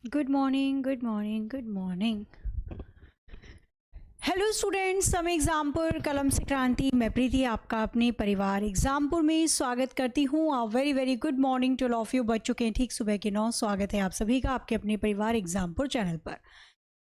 Good morning, good morning, good morning. Hello students, समय एग्जामपुर कलम से क्रांति, मैं प्रीति आपका अपने परिवार एग्जामपुर में स्वागत करती हूँ। Uh very very good morning to all of you. बच चुके हैं ठीक सुबह के 9। स्वागत है आप सभी का आपके अपने परिवार एग्जामपुर चैनल पर।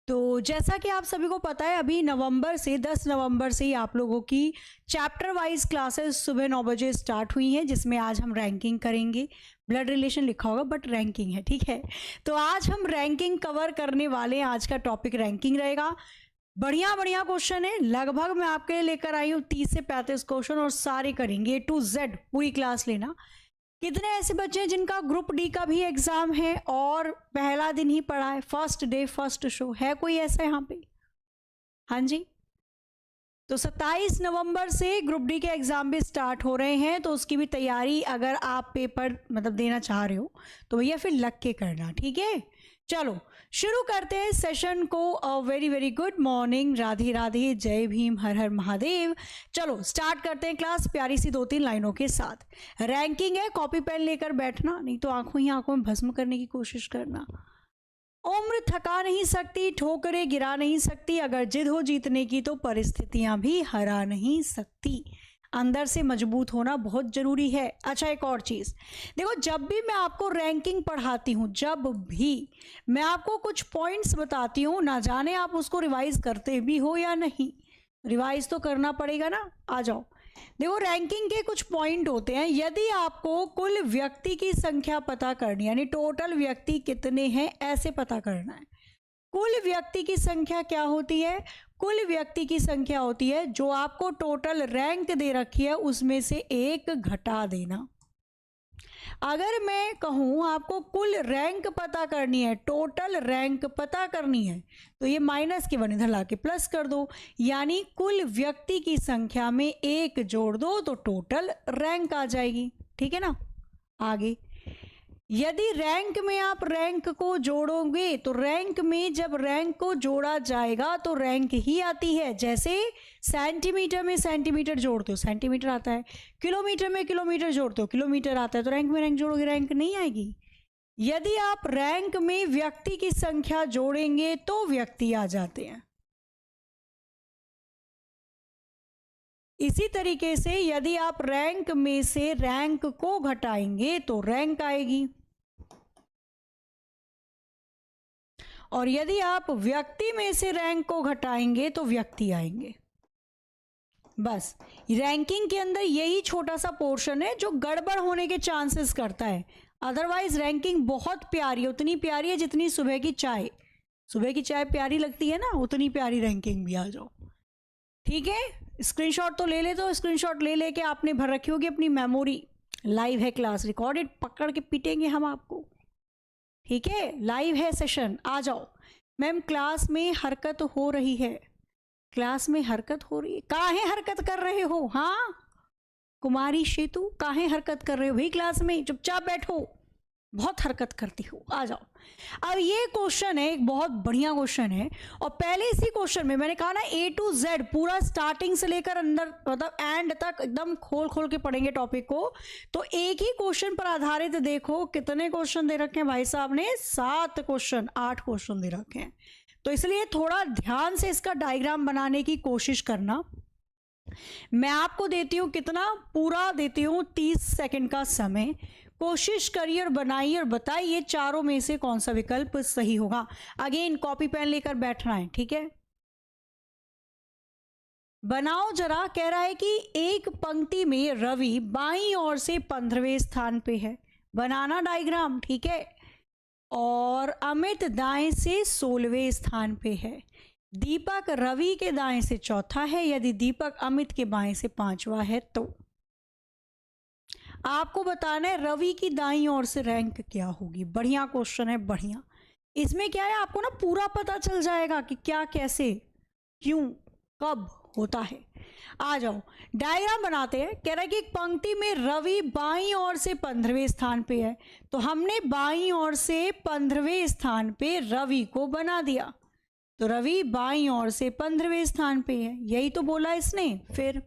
तो जैसा कि आप सभी को पता है, अभी नवंबर से 10 नवंबर से ही आप लोगों की चैप्टर वाइज क्लासेस सुबह 9 बजे स्टार्ट हुई हैं, जिसमें आज हम रैंकिंग करेंगे। ब्लड रिलेशन लिखा होगा बट रैंकिंग है, ठीक है। तो आज हम रैंकिंग कवर करने वाले हैं। आज का टॉपिक रैंकिंग रहेगा। बढ़िया बढ़िया क्वेश्चन है, लगभग मैं आपके लिए लेकर आई हूँ 30 से 35 क्वेश्चन, और सारे करेंगे A to Z, पूरी क्लास लेना। कितने ऐसे बच्चे हैं जिनका ग्रुप डी का भी एग्जाम है और पहला दिन ही पढ़ा है, फर्स्ट डे फर्स्ट शो है? कोई ऐसा यहाँ पे? हाँ जी। तो 27 नवंबर से ग्रुप डी के एग्जाम भी स्टार्ट हो रहे हैं, तो उसकी भी तैयारी अगर आप पेपर देना चाह रहे हो तो भैया फिर लग के करना, ठीक है। चलो शुरू करते हैं सेशन को। Very very good morning, Radhe Radhe, जय भीम, हर हर महादेव। चलो स्टार्ट करते हैं क्लास प्यारी सी 2-3 लाइनों के साथ। रैंकिंग है, कॉपी पेन लेकर बैठना, नहीं तो आंखों ही आंखों में भस्म करने की कोशिश करना। उम्र थका नहीं सकती, ठोकरें गिरा नहीं सकती, अगर जिद हो जीतने की तो परिस्थितियां भी हरा नहीं सकती। अंदर से मजबूत होना बहुत जरूरी है। अच्छा, एक और चीज देखो, जब भी मैं आपको रैंकिंग पढ़ाती हूँ, जब भी मैं आपको कुछ पॉइंट्स बताती हूँ, ना जाने आप उसको रिवाइज करते भी हो या नहीं। रिवाइज तो करना पड़ेगा ना। आ जाओ, देखो रैंकिंग के कुछ पॉइंट होते हैं। यदि आपको कुल व्यक्ति की संख्या पता करनी, यानी टोटल व्यक्ति कितने हैं ऐसे पता करना है। कुल व्यक्ति की संख्या क्या होती है? कुल व्यक्ति की संख्या होती है जो आपको टोटल रैंक दे रखी है उसमें से एक घटा देना। अगर मैं कहूं आपको कुल रैंक पता करनी है, टोटल रैंक पता करनी है, तो ये माइनस के वन इधर लाके प्लस कर दो, यानी कुल व्यक्ति की संख्या में एक जोड़ दो तो टोटल रैंक आ जाएगी, ठीक है ना। आगे, यदि रैंक में आप रैंक को जोड़ोगे तो रैंक में जब रैंक को जोड़ा जाएगा तो रैंक ही आती है। जैसे सेंटीमीटर में सेंटीमीटर जोड़ते हो सेंटीमीटर आता है, किलोमीटर में किलोमीटर जोड़ते हो किलोमीटर आता है, तो रैंक में रैंक जोड़ोगे रैंक नहीं आएगी। यदि आप रैंक में व्यक्ति की संख्या जोड़ेंगे तो व्यक्ति आ जाते हैं। इसी तरीके से यदि आप रैंक में से रैंक को घटाएंगे तो रैंक आएगी, और यदि आप व्यक्ति में से रैंक को घटाएंगे तो व्यक्ति आएंगे। बस रैंकिंग के अंदर यही छोटा सा पोर्शन है जो गड़बड़ होने के चांसेस करता है। अदरवाइज रैंकिंग बहुत प्यारी है, उतनी प्यारी है जितनी सुबह की चाय। सुबह की चाय प्यारी लगती है ना, उतनी प्यारी रैंकिंग भी। आ जाओ, ठीक है। स्क्रीनशॉट तो ले ले, तो स्क्रीनशॉट ले लेके आपने भर रखी होगी अपनी मेमोरी। लाइव है क्लास, रिकॉर्डेड, पकड़ के पीटेंगे हम आपको, ठीक है। लाइव है सेशन, आ जाओ। मैम क्लास में हरकत हो रही है, क्लास में हरकत हो रही है। काहे हरकत कर रहे हो? हाँ कुमारी शेतु, काहे हरकत कर रहे हो भाई? क्लास में चुपचाप बैठो, बहुत हरकत करती हो। आ जाओ। अब ये क्वेश्चन है, एक बहुत बढ़िया क्वेश्चन है, और पहले इसी क्वेश्चन में मैंने कहा ना A to Z पूरा स्टार्टिंग से लेकर अंदर एंड तक एकदम खोल खोल के पढ़ेंगे टॉपिक को। तो एक ही क्वेश्चन पर आधारित देखो कितने क्वेश्चन दे रखे हैं भाई साहब ने, 7 क्वेश्चन, 8 क्वेश्चन दे रखे हैं। तो इसलिए थोड़ा ध्यान से इसका डायग्राम बनाने की कोशिश करना। मैं आपको देती हूं कितना, पूरा देती हूं 30 सेकंड का समय। कोशिश करिए और बनाइए और बताइए चारों में से कौन सा विकल्प सही होगा। अगेन कॉपी पेन लेकर बैठना है, ठीक है। बनाओ जरा। कह रहा है कि एक पंक्ति में रवि बाईं ओर से 15वें स्थान पे है, बनाना डायग्राम, ठीक है। और अमित दाएं से 16वें स्थान पे है। दीपक रवि के दाएं से चौथा है, यदि दीपक अमित के बाएं से 5वां है तो आपको बताना है रवि की दाईं ओर से रैंक क्या होगी। बढ़िया क्वेश्चन है, बढ़िया। इसमें क्या है, आपको ना पूरा पता चल जाएगा कि क्या कैसे क्यों कब होता है। आ जाओ डायग्राम बनाते हैं। कह रहा है कि एक पंक्ति में रवि बाईं ओर से 15वें स्थान पे है, तो हमने बाईं ओर से 15वें स्थान पे रवि को बना दिया। तो रवि बाईं ओर से 15वें स्थान पे है, यही तो बोला इसने। फिर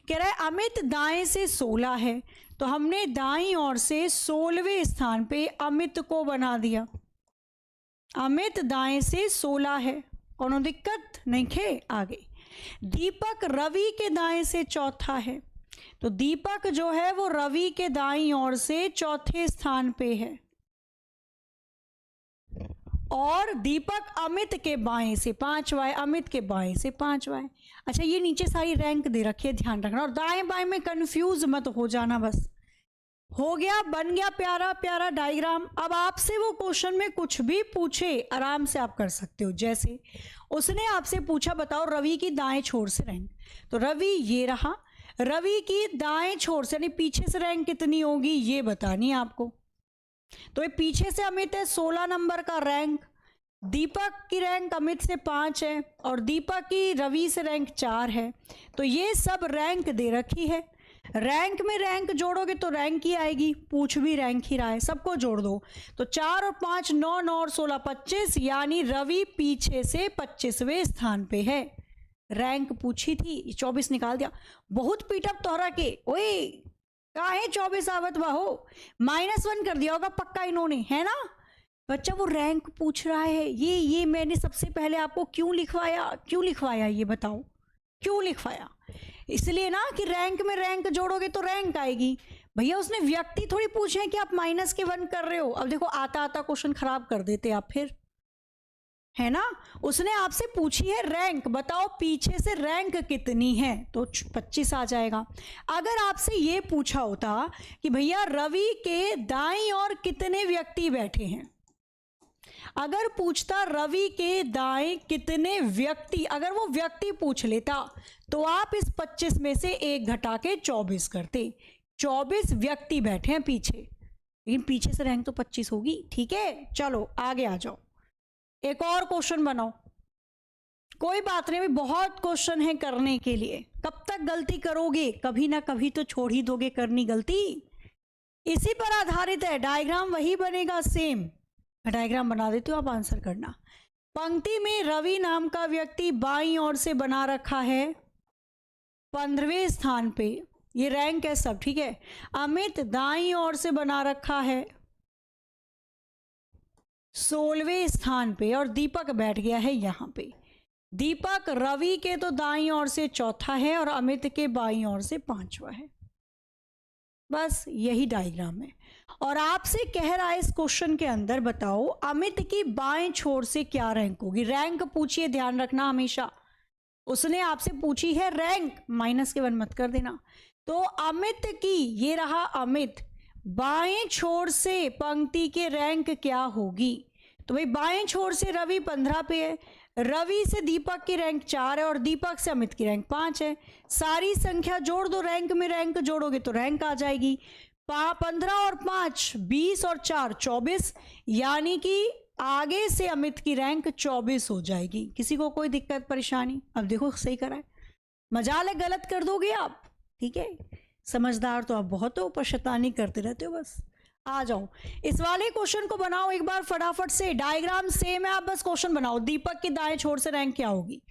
कह रहा है अमित दाएं से 16 है, तो हमने दाईं ओर से 16वें स्थान पे अमित को बना दिया। अमित दाएं से 16 है, कोनो दिक्कत नहीं खे। आगे दीपक रवि के दाएं से चौथा है, तो दीपक जो है वो रवि के दाईं ओर से चौथे स्थान पे है, और दीपक अमित के बाएं से पांचवा है, अमित के बाएं से पांचवा है। अच्छा, ये नीचे सारी रैंक दे रखी है, ध्यान रखना, और दाएं बाएं में कंफ्यूज मत हो जाना। बस हो गया, बन गया प्यारा प्यारा डायग्राम। अब आपसे वो क्वेश्चन में कुछ भी पूछे आराम से आप कर सकते हो। जैसे उसने आपसे पूछा बताओ रवि की दाएं छोर से रैंक, तो रवि ये रहा, रवि की दाएं छोर से यानी पीछे से रैंक कितनी होगी ये बतानी है आपको। तो ये पीछे से अमित है 16 नंबर का रैंक, दीपक की रैंक अमित से 5 है, और दीपक की रवि से रैंक 4 है। तो ये सब रैंक दे रखी है। रैंक में रैंक जोड़ोगे तो रैंक ही आएगी, पूछ भी रैंक ही रहा है, सबको जोड़ दो। तो 4 और 5 9, 9 और 16 25, यानी रवि पीछे से 25वें स्थान पे है। रैंक पूछी थी, 24 निकाल दिया। बहुत पीटअप तोहरा के, ओए काहे 24 आवत बा हो, -1 कर दिया होगा पक्का इन्होंने, है ना बच्चा। वो रैंक पूछ रहा है। ये मैंने सबसे पहले आपको क्यों लिखवाया ये बताओ, क्यों लिखवाया? इसलिए ना कि रैंक में रैंक जोड़ोगे तो रैंक आएगी। भैया उसने व्यक्ति थोड़ी पूछे हैं कि आप -1 कर रहे हो। अब देखो आता क्वेश्चन खराब कर देते आप फिर, है ना। उसने आपसे पूछी है रैंक, बताओ पीछे से रैंक कितनी है, तो 25 आ जाएगा। अगर आपसे ये पूछा होता कि भैया रवि के दाईं ओर कितने व्यक्ति बैठे हैं, अगर पूछता रवि के दाएं कितने व्यक्ति, अगर वो व्यक्ति पूछ लेता तो आप इस 25 में से 1 घटा के 24 करते। 24 व्यक्ति बैठे हैं पीछे, लेकिन पीछे से रैंक तो 25 होगी। ठीक है, चलो आगे आ जाओ, एक और क्वेश्चन बनाओ। कोई बात नहीं, अभी बहुत क्वेश्चन है करने के लिए। कब तक गलती करोगे, कभी ना कभी तो छोड़ ही दोगे करनी गलती। इसी पर आधारित है, डायग्राम वही बनेगा सेम। डायग्राम बना देती हूँ, आप आंसर करना। पंक्ति में रवि नाम का व्यक्ति बाईं ओर से बना रखा है 15वें स्थान पे, ये रैंक है सब, ठीक है। अमित दाईं ओर से बना रखा है 16वें स्थान पे, और दीपक बैठ गया है यहाँ पे। दीपक रवि के तो दाईं ओर से चौथा है और अमित के बाईं ओर से 5वां है। बस यही डायग्राम है। और आपसे कह रहा है इस क्वेश्चन के अंदर बताओ अमित की बाएं छोर से क्या रैंक होगी। रैंक पूछिए, ध्यान रखना हमेशा। उसने आपसे पूछी है रैंक, -1 मत कर देना। तो अमित की, ये रहा अमित, बाएं छोर से पंक्ति के रैंक क्या होगी। तो भाई बाएं छोर से रवि 15 पे है, रवि से दीपक की रैंक 4 है और दीपक से अमित की रैंक 5 है। सारी संख्या जोड़ दो, रैंक में रैंक जोड़ोगे तो रैंक आ जाएगी। 15 और 5 20 और 4 24, यानी कि आगे से अमित की रैंक 24 हो जाएगी। किसी को कोई दिक्कत परेशानी? अब देखो सही करा है, मजाल है गलत कर दोगे आप, ठीक है। समझदार तो आप बहुत हो, पर शैतानी करते रहते हो। बस आ जाओ, इस वाले क्वेश्चन को बनाओ एक बार फटाफट से। डायग्राम सेम है, आप बस क्वेश्चन बनाओ। दीपक की दाएं छोर से रैंक क्या होगी।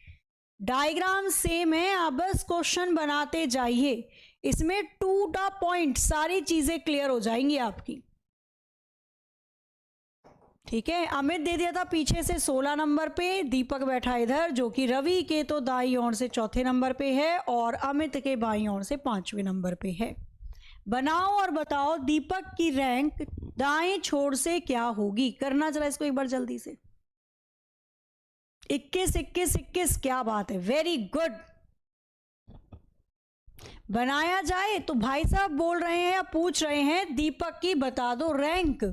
डायग्राम सेम है, आप बस क्वेश्चन बनाते जाइए। इसमें टू द पॉइंट सारी चीजें क्लियर हो जाएंगी आपकी, ठीक है। अमित दे दिया था पीछे से 16 नंबर पे, दीपक बैठा इधर जो कि रवि के तो दाईं ओर से चौथे नंबर पे है और अमित के बाईं ओर से 5वें नंबर पे है। बनाओ और बताओ दीपक की रैंक दाएं छोर से क्या होगी। करना जरा इसको एक बार जल्दी से। 21 21 21, क्या बात है, वेरी गुड। बनाया जाए तो भाई साहब बोल रहे हैं या पूछ रहे हैं दीपक की बता दो रैंक।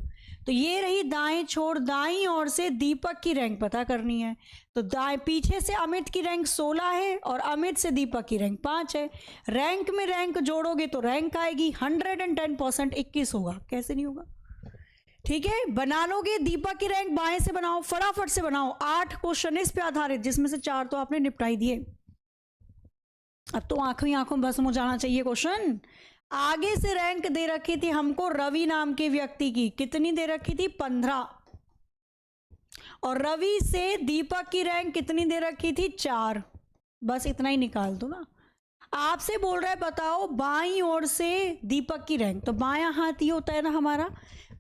तो ये रही दाएं छोर, दाईं ओर से दीपक की रैंक पता करनी है। तो दाएं पीछे से अमित की रैंक 16 है और अमित से दीपक की रैंक 5 है। रैंक में रैंक जोड़ोगे तो रैंक आएगी। 110% 21 होगा, कैसे नहीं होगा, ठीक है। बना लोगे। दीपक की रैंक बाएं से बनाओ, फटाफट से बनाओ। 8 क्वेश्चन इस पे आधारित, जिसमें से 4 तो आपने निपटाई दिए। अब तो आंखों ही आंखों भस्म हो जाना चाहिए क्वेश्चन। आगे से रैंक दे रखी थी हमको रवि नाम के व्यक्ति की, कितनी दे रखी थी 15, और रवि से दीपक की रैंक कितनी दे रखी थी 4। बस इतना ही निकाल दो ना। आपसे बोल रहा है बताओ बाईं ओर से दीपक की रैंक, तो बायां हाथ ही होता है ना हमारा,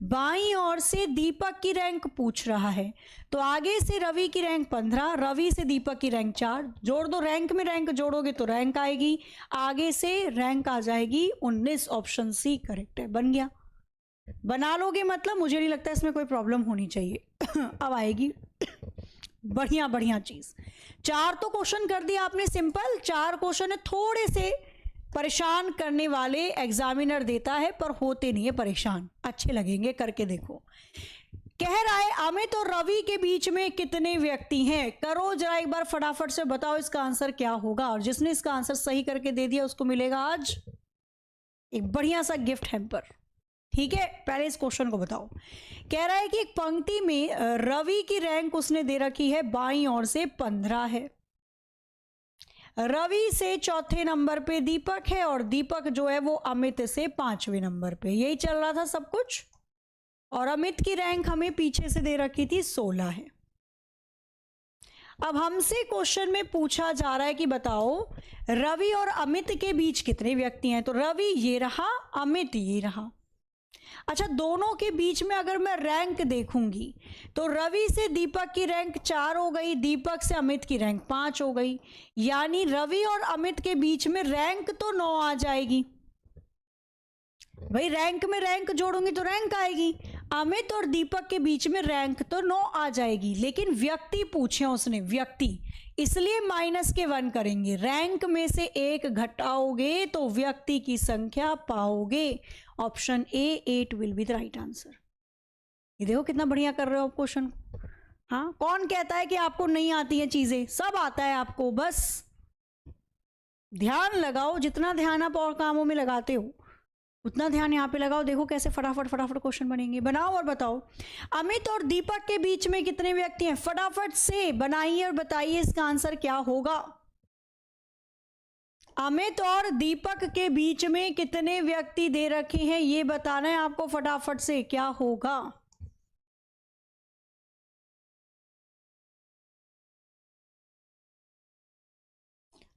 बाईं ओर से दीपक की रैंक पूछ रहा है। तो आगे से रवि की रैंक 15, रवि से दीपक की रैंक 4, जोड़ दो, रैंक में रैंक जोड़ोगे तो रैंक आएगी, आगे से रैंक आ जाएगी 19। ऑप्शन सी करेक्ट है। बन गया, बना लोगे मतलब, मुझे नहीं लगता इसमें कोई प्रॉब्लम होनी चाहिए। अब आएगी बढ़िया बढ़िया चीज। 4 तो क्वेश्चन कर दिया आपने सिंपल, 4 क्वेश्चन है, थोड़े से परेशान करने वाले एग्जामिनर देता है पर होते नहीं है परेशान, अच्छे लगेंगे, करके देखो। कह रहा है अमित और रवि के बीच में कितने व्यक्ति हैं? करो जरा एक बार फटाफट से, बताओ इसका आंसर क्या होगा। और जिसने इसका आंसर सही करके दे दिया उसको मिलेगा आज एक बढ़िया सा गिफ्ट हैम्पर। ठीक है, पहले इस क्वेश्चन को बताओ। कह रहा है कि एक पंक्ति में रवि की रैंक उसने दे रखी है बाईं ओर से 15 है, रवि से चौथे नंबर पे दीपक है और दीपक जो है वो अमित से 5वें नंबर पे। यही चल रहा था सब कुछ। और अमित की रैंक हमें पीछे से दे रखी थी 16 है। अब हमसे क्वेश्चन में पूछा जा रहा है कि बताओ रवि और अमित के बीच कितने व्यक्ति हैं। तो रवि ये रहा, अमित ये रहा। अच्छा, दोनों के बीच में अगर मैं रैंक देखूंगी तो रवि से दीपक की रैंक 4 हो गई, दीपक से अमित की रैंक 5 हो गई, यानी रवि और अमित के बीच में रैंक तो 9 आ जाएगी। भाई रैंक में रैंक जोड़ूंगी तो रैंक आएगी। अमित और दीपक के बीच में रैंक तो 9 आ जाएगी, लेकिन व्यक्ति पूछे उसने, व्यक्ति, इसलिए माइनस के 1 करेंगे। रैंक में से 1 घटाओगे तो व्यक्ति की संख्या पाओगे। Option A 8 will be the right answer. ये देखो कितना बढ़िया कर रहे हो आप क्वेश्चन। हाँ, कौन कहता है कि आपको नहीं आती है चीजें? सब आता है आपको, बस ध्यान लगाओ। जितना ध्यान आप और कामों में लगाते हो उतना ध्यान यहाँ पे लगाओ। देखो कैसे फटाफट फटाफट क्वेश्चन बनेंगे। बनाओ और बताओ अमित और दीपक के बीच में कितने व्यक्ति हैं? फटाफट से बनाइए और बताइए इसका आंसर क्या होगा। अमित और दीपक के बीच में कितने व्यक्ति दे रखे हैं ये बताना है आपको, फटाफट से क्या होगा।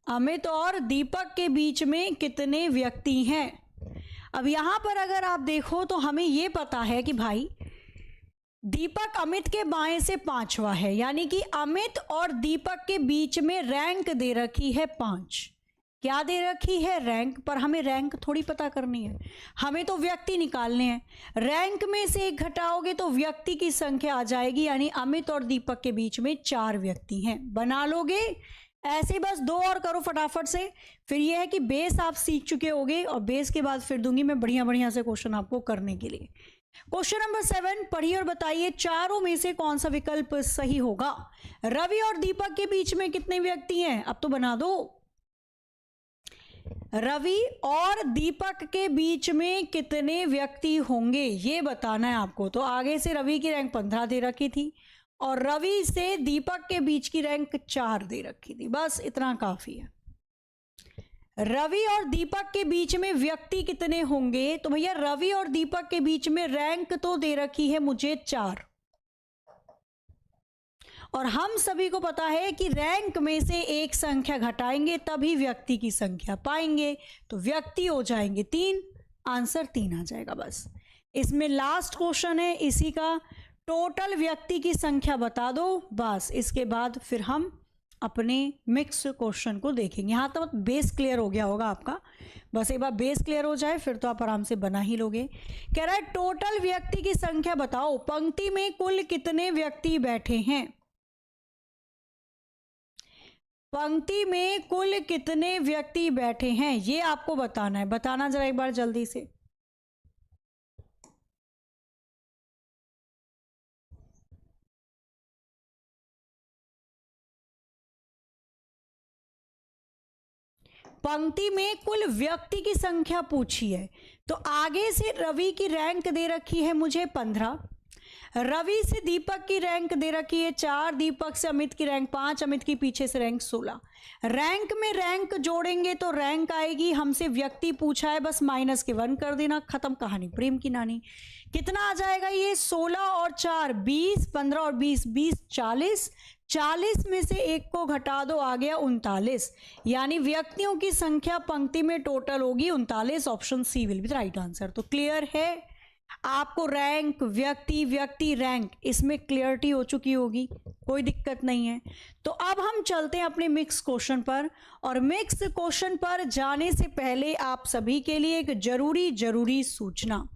अमित और दीपक के बीच में कितने व्यक्ति हैं? अब यहां पर अगर आप देखो तो हमें यह पता है कि भाई दीपक अमित के बाएं से 5वां है, यानी कि अमित और दीपक के बीच में रैंक दे रखी है 5। क्या दे रखी है? रैंक। पर हमें रैंक थोड़ी पता करनी है, हमें तो व्यक्ति निकालने हैं। रैंक में से 1 घटाओगे तो व्यक्ति की संख्या आ जाएगी, यानी अमित और दीपक के बीच में 4 व्यक्ति हैं। बना लोगे ऐसे, बस 2 और करो फटाफट से। फिर यह है कि बेस आप सीख चुके होगे और बेस के बाद फिर दूंगी मैं बढ़िया बढ़िया से क्वेश्चन आपको करने के लिए। क्वेश्चन नंबर 7 पढ़िए और बताइए चारों में से कौन सा विकल्प सही होगा। रवि और दीपक के बीच में कितने व्यक्ति हैं? अब तो बना दो। रवि और दीपक के बीच में कितने व्यक्ति होंगे ये बताना है आपको। तो आगे से रवि की रैंक 15 दे रखी थी और रवि से दीपक के बीच की रैंक 4 दे रखी थी। बस इतना काफी है। रवि और दीपक के बीच में व्यक्ति कितने होंगे? तो भैया रवि और दीपक के बीच में रैंक तो दे रखी है मुझे 4, और हम सभी को पता है कि रैंक में से 1 संख्या घटाएंगे तभी व्यक्ति की संख्या पाएंगे, तो व्यक्ति हो जाएंगे 3। आंसर 3 आ जाएगा। बस इसमें लास्ट क्वेश्चन है, इसी का टोटल व्यक्ति की संख्या बता दो। बस इसके बाद फिर हम अपने मिक्स क्वेश्चन को देखेंगे। यहाँ तक बेस क्लियर हो गया होगा आपका। बस एक बार बेस क्लियर हो जाए फिर तो आप आराम से बना ही लोगे। कह रहा है टोटल व्यक्ति की संख्या बताओ, पंक्ति में कुल कितने व्यक्ति बैठे हैं? पंक्ति में कुल कितने व्यक्ति बैठे हैं ये आपको बताना है। बताना जरा एक बार जल्दी से। पंक्ति में कुल व्यक्ति की संख्या पूछी है, तो आगे से रवि की रैंक दे रखी है मुझे 15, रवि से दीपक की रैंक दे रखी है 4, दीपक से अमित की रैंक 5, अमित की पीछे से रैंक 16। रैंक में रैंक जोड़ेंगे तो रैंक आएगी। हमसे व्यक्ति पूछा है, बस माइनस के 1 कर देना, खत्म कहानी प्रेम की नानी। कितना आ जाएगा ये? 16 और 4 20, 15 और 20 20, 40, 40 में से एक को घटा दो, आ गया 39। यानी व्यक्तियों की संख्या पंक्ति में टोटल होगी 39। Option C will be the right answer. तो क्लियर है आपको, रैंक, व्यक्ति, व्यक्ति रैंक, इसमें क्लियरिटी हो चुकी होगी, कोई दिक्कत नहीं है। तो अब हम चलते हैं अपने मिक्स क्वेश्चन पर, और मिक्स क्वेश्चन पर जाने से पहले आप सभी के लिए एक जरूरी सूचना।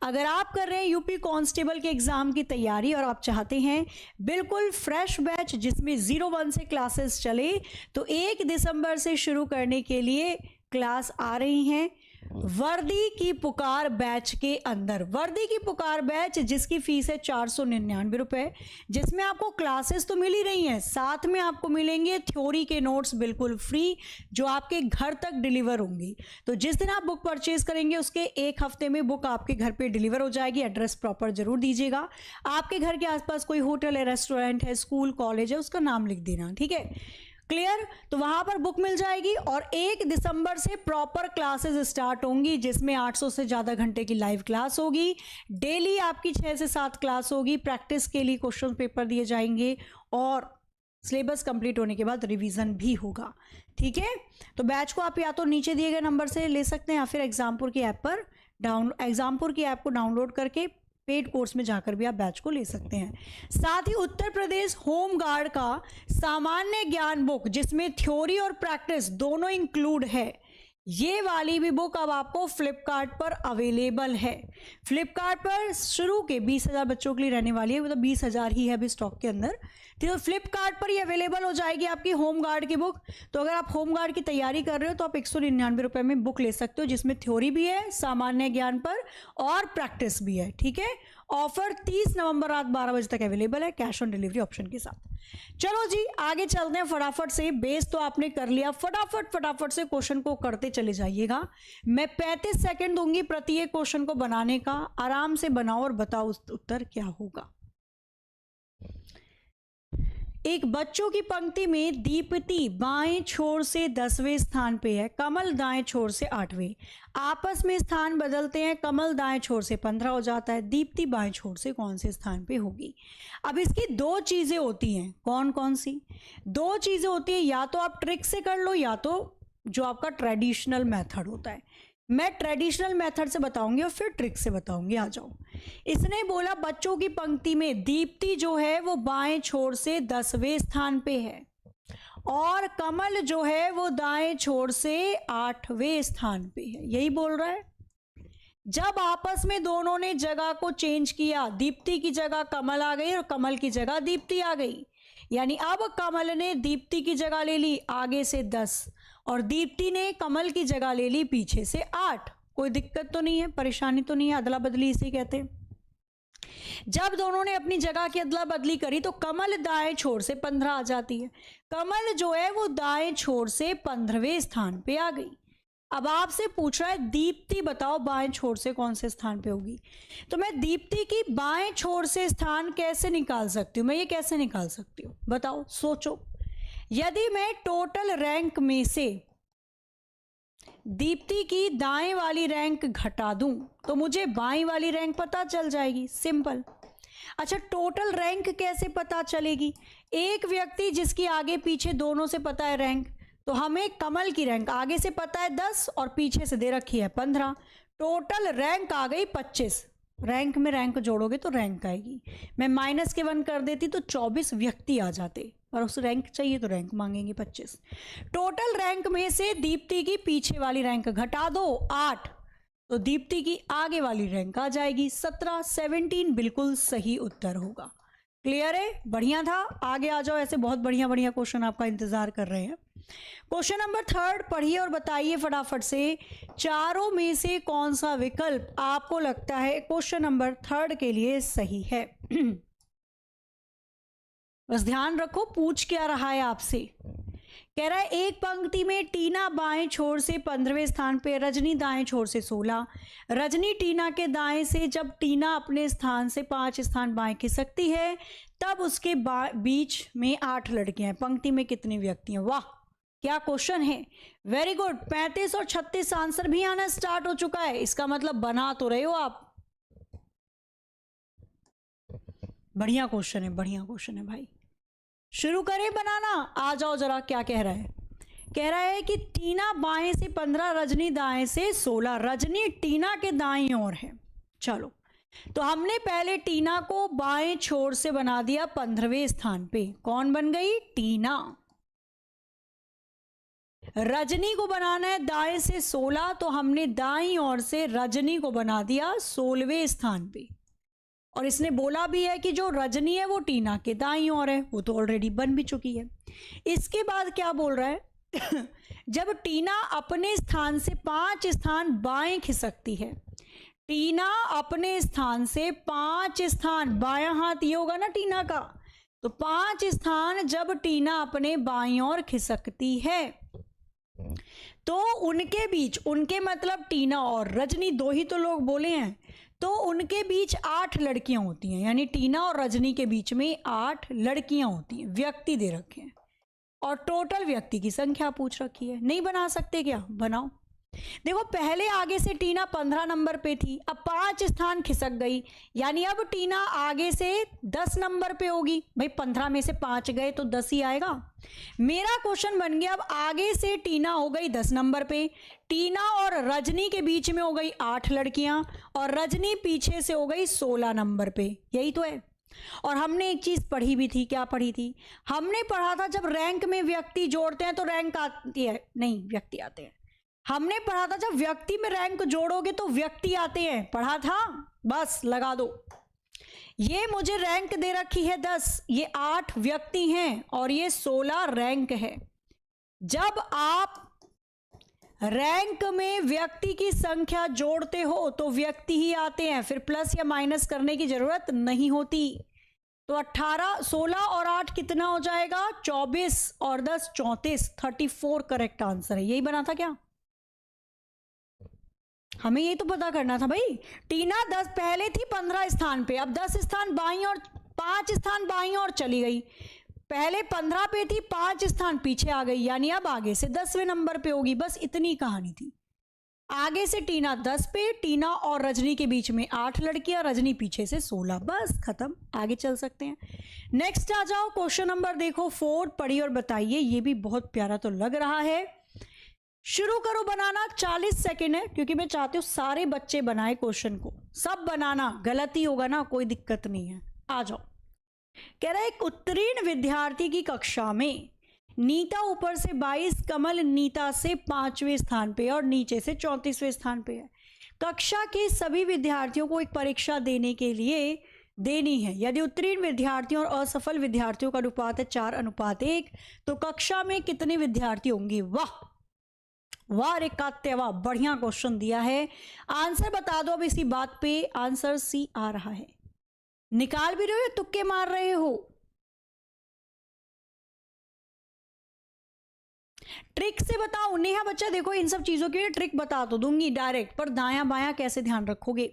अगर आप कर रहे हैं यूपी कांस्टेबल के एग्जाम की तैयारी और आप चाहते हैं बिल्कुल फ्रेश बैच जिसमें 01 से क्लासेस चले, तो 1 दिसंबर से शुरू करने के लिए क्लास आ रही हैं वर्दी की पुकार बैच के अंदर। वर्दी की पुकार बैच जिसकी फीस है 499 रुपए, जिसमें आपको क्लासेस तो मिल ही रही हैं, साथ में आपको मिलेंगे थ्योरी के नोट्स बिल्कुल फ्री जो आपके घर तक डिलीवर होंगी। तो जिस दिन आप बुक परचेज करेंगे उसके 1 हफ्ते में बुक आपके घर पे डिलीवर हो जाएगी। एड्रेस प्रॉपर जरूर दीजिएगा, आपके घर के आसपास कोई होटल है, रेस्टोरेंट है, स्कूल, कॉलेज है, उसका नाम लिख देना, ठीक है, क्लियर। तो वहां पर बुक मिल जाएगी और 1 दिसंबर से प्रॉपर क्लासेस स्टार्ट होंगी जिसमें 800 से ज़्यादा घंटे की लाइव क्लास होगी। डेली आपकी 6 से 7 क्लास होगी, प्रैक्टिस के लिए क्वेश्चन पेपर दिए जाएंगे और सिलेबस कंप्लीट होने के बाद रिवीजन भी होगा, ठीक है। तो बैच को आप या तो नीचे दिए गए नंबर से ले सकते हैं या फिर एग्जामपुर की ऐप पर एग्जामपुर की ऐप को डाउनलोड करके पेड कोर्स में जाकर भी आप बैच को ले सकते हैं। साथ ही उत्तर प्रदेश होम गार्ड का सामान्य ज्ञान बुक जिसमें थ्योरी और प्रैक्टिस दोनों इंक्लूड है, ये वाली भी बुक अब आपको फ्लिपकार्ट पर अवेलेबल है। फ्लिपकार्ट पर शुरू के 20,000 बच्चों के लिए रहने वाली है, मतलब 20,000 ही है अभी स्टॉक के अंदर। तो फ्लिपकार्ट पर ये अवेलेबल हो जाएगी आपकी होम गार्ड की बुक। तो अगर आप होम गार्ड की तैयारी कर रहे हो तो आप 199 रुपए में बुक ले सकते हो जिसमें थ्योरी भी है सामान्य ज्ञान पर और प्रैक्टिस भी है, ठीक है। ऑफर 30 नवंबर रात 12 बजे तक अवेलेबल है, कैश ऑन डिलीवरी ऑप्शन के साथ। चलो जी आगे चलते हैं फटाफट से। बेस तो आपने कर लिया, फटाफट से क्वेश्चन को करते चले जाइएगा। मैं 35 सेकंड दूंगी प्रति एक क्वेश्चन को बनाने का, आराम से बनाओ और बताओ उत्तर क्या होगा। एक बच्चों की पंक्ति में दीप्ति बाएं छोर से 10वें स्थान पे है, कमल दाएं छोर से 8वें। आपस में स्थान बदलते हैं, कमल दाएं छोर से 15 हो जाता है, दीप्ति बाएं छोर से कौन से स्थान पे होगी। अब इसकी 2 चीजें होती हैं, कौन कौन सी 2 चीजें होती हैं, या तो आप ट्रिक से कर लो या तो जो आपका ट्रेडिशनल मेथड होता है। मैं ट्रेडिशनल मेथड से बताऊंगी और फिर ट्रिक से बताऊंगी, आ जाओ। इसने बोला बच्चों की पंक्ति में दीप्ति जो है वो बाएं छोर से 10वें स्थान पे है और कमल जो है वो दाएं छोर से 8वें स्थान पे है, यही बोल रहा है। जब आपस में दोनों ने जगह को चेंज किया, दीप्ति की जगह कमल आ गई और कमल की जगह दीप्ति आ गई, यानी अब कमल ने दीप्ति की जगह ले ली आगे से 10 और दीप्ति ने कमल की जगह ले ली पीछे से 8। कोई दिक्कत तो नहीं है, परेशानी तो नहीं है, अदला बदली इसे कहते हैं। जब दोनों ने अपनी जगह की अदला बदली करी तो कमल दाएं छोर से 15 आ जाती है, कमल जो है वो दाएं छोर से 15वें स्थान पे आ गई। अब आपसे पूछ रहा है दीप्ति बताओ बाएं छोर से कौन से स्थान पे होगी। तो मैं दीप्ति की बाएं छोर से स्थान कैसे निकाल सकती हूँ, मैं ये कैसे निकाल सकती हूँ बताओ, सोचो। यदि मैं टोटल रैंक में से दीप्ति की दाएं वाली रैंक घटा दूं तो मुझे बाएं वाली रैंक पता चल जाएगी, सिंपल। अच्छा टोटल रैंक कैसे पता चलेगी, एक व्यक्ति जिसकी आगे पीछे दोनों से पता है रैंक, तो हमें कमल की रैंक आगे से पता है 10 और पीछे से दे रखी है 15, टोटल रैंक आ गई 25। रैंक में रैंक जोड़ोगे तो रैंक आएगी, मैं -1 कर देती तो 24 व्यक्ति आ जाते, और उस रैंक चाहिए तो रैंक मांगेंगे 25। टोटल रैंक में से दीप्ति की पीछे वाली रैंक घटा दो 8, तो दीप्ति की आगे वाली रैंक आ जाएगी 17। 17 बिल्कुल सही उत्तर होगा। क्लियर है, बढ़िया था। आगे आ जाओ, ऐसे बहुत बढ़िया बढ़िया क्वेश्चन आपका इंतजार कर रहे हैं। क्वेश्चन नंबर 3 पढ़िए और बताइए फटाफट से, चारों में से कौन सा विकल्प आपको लगता है क्वेश्चन नंबर 3 के लिए सही है। बस ध्यान रखो पूछ क्या रहा है आपसे। कह रहा है एक पंक्ति में टीना बाएं छोर से 15वें स्थान पे, रजनी दाएं छोर से 16। रजनी टीना के दाएं से जब टीना अपने स्थान से 5 स्थान बाएं खिसकती है तब उसके बीच में 8 लड़कियां हैं। पंक्ति में कितने व्यक्ति हैं? वाह क्या क्वेश्चन है, वेरी गुड। 35 और 36 आंसर भी आना स्टार्ट हो चुका है, इसका मतलब बना तो रहे हो आप। बढ़िया क्वेश्चन है, बढ़िया क्वेश्चन है भाई। शुरू करें बनाना। आ जाओ जरा, क्या कह रहा है? कह रहा है कि टीना बाएं से 15, रजनी दाएं से 16। रजनी टीना के दाईं ओर है। चलो, तो हमने पहले टीना को बाएं छोर से बना दिया 15वें स्थान पे। कौन बन गई? टीना। रजनी को बनाना है दाएं से 16, तो हमने दाईं ओर से रजनी को बना दिया 16वें स्थान पे। और इसने बोला भी है कि जो रजनी है वो टीना के दाईं ओर है, वो तो ऑलरेडी बन भी चुकी है। इसके बाद क्या बोल रहा है? जब टीना अपने स्थान से 5 स्थान बाएं खिसकती है, टीना अपने स्थान से 5 स्थान, बायां हाथ ये होगा ना टीना का, तो 5 स्थान जब टीना अपने बाईं ओर खिसकती है, तो उनके बीच, उनके मतलब टीना और रजनी, दो ही तो लोग बोले हैं, तो उनके बीच 8 लड़कियां होती हैं। यानी टीना और रजनी के बीच में 8 लड़कियां होती हैं। व्यक्ति दे रखे हैं और टोटल व्यक्ति की संख्या पूछ रखी है। नहीं बना सकते क्या? बनाओ। देखो, पहले आगे से टीना 15 नंबर पे थी, अब 5 स्थान खिसक गई, यानी अब टीना आगे से 10 नंबर पे होगी। भाई 15 में से 5 गए तो 10 ही आएगा। मेरा क्वेश्चन बन गया, अब आगे से टीना हो गई 10 नंबर पे, टीना और रजनी के बीच में हो गई 8 लड़कियां, और रजनी पीछे से हो गई 16 नंबर पे। यही तो है। और हमने एक चीज पढ़ी भी थी। क्या पढ़ी थी? हमने पढ़ा था जब रैंक में व्यक्ति जोड़ते हैं तो रैंक आती है, नहीं व्यक्ति आते हैं। हमने पढ़ा था जब व्यक्ति में रैंक जोड़ोगे तो व्यक्ति आते हैं। पढ़ा था? बस लगा दो। ये मुझे रैंक दे रखी है 10, ये 8 व्यक्ति हैं और ये 16 रैंक है। जब आप रैंक में व्यक्ति की संख्या जोड़ते हो तो व्यक्ति ही आते हैं, फिर प्लस या माइनस करने की जरूरत नहीं होती। तो 18, 16 और 8 कितना हो जाएगा? 24 और 10 34, 34 करेक्ट आंसर है। यही बना था क्या? हमें ये तो पता करना था भाई। टीना 10 पहले थी 15 स्थान पे, अब 10 स्थान बाईं और 5 स्थान बाईं और चली गई। पहले 15 पे थी, 5 स्थान पीछे आ गई, यानी अब आगे से 10वें नंबर पे होगी। बस इतनी कहानी थी। आगे से टीना 10 पे, टीना और रजनी के बीच में 8 लड़कियां, रजनी पीछे से 16। बस खत्म, आगे चल सकते हैं। नेक्स्ट आ जाओ, क्वेश्चन नंबर देखो 4, पढ़िए और बताइए। ये भी बहुत प्यारा तो लग रहा है। शुरू करो बनाना। 40 सेकेंड है, क्योंकि मैं चाहती हूँ सारे बच्चे बनाए क्वेश्चन को। सब बनाना, गलत ही होगा ना, कोई दिक्कत नहीं है। आ जाओ। कह रहा है एक उत्तीर्ण विद्यार्थी की कक्षा में नीता ऊपर से 22, कमल नीता से 5वें स्थान पे और नीचे से 34वें स्थान पे है। कक्षा के सभी विद्यार्थियों को एक परीक्षा देने के लिए देनी है। यदि उत्तीर्ण विद्यार्थियों और असफल विद्यार्थियों का अनुपात है 4:1, तो कक्षा में कितने विद्यार्थी होंगे? वाह वाह रे कात्या वाह, बढ़िया क्वेश्चन दिया है। आंसर बता दो अब इसी बात पे। आंसर सी आ रहा है। निकाल भी रहे हो या तुक्के मार रहे हो? ट्रिक से बताओ। नेहा बच्चा देखो, इन सब चीजों की ट्रिक बता तो दूंगी डायरेक्ट, पर दायां बायां कैसे ध्यान रखोगे?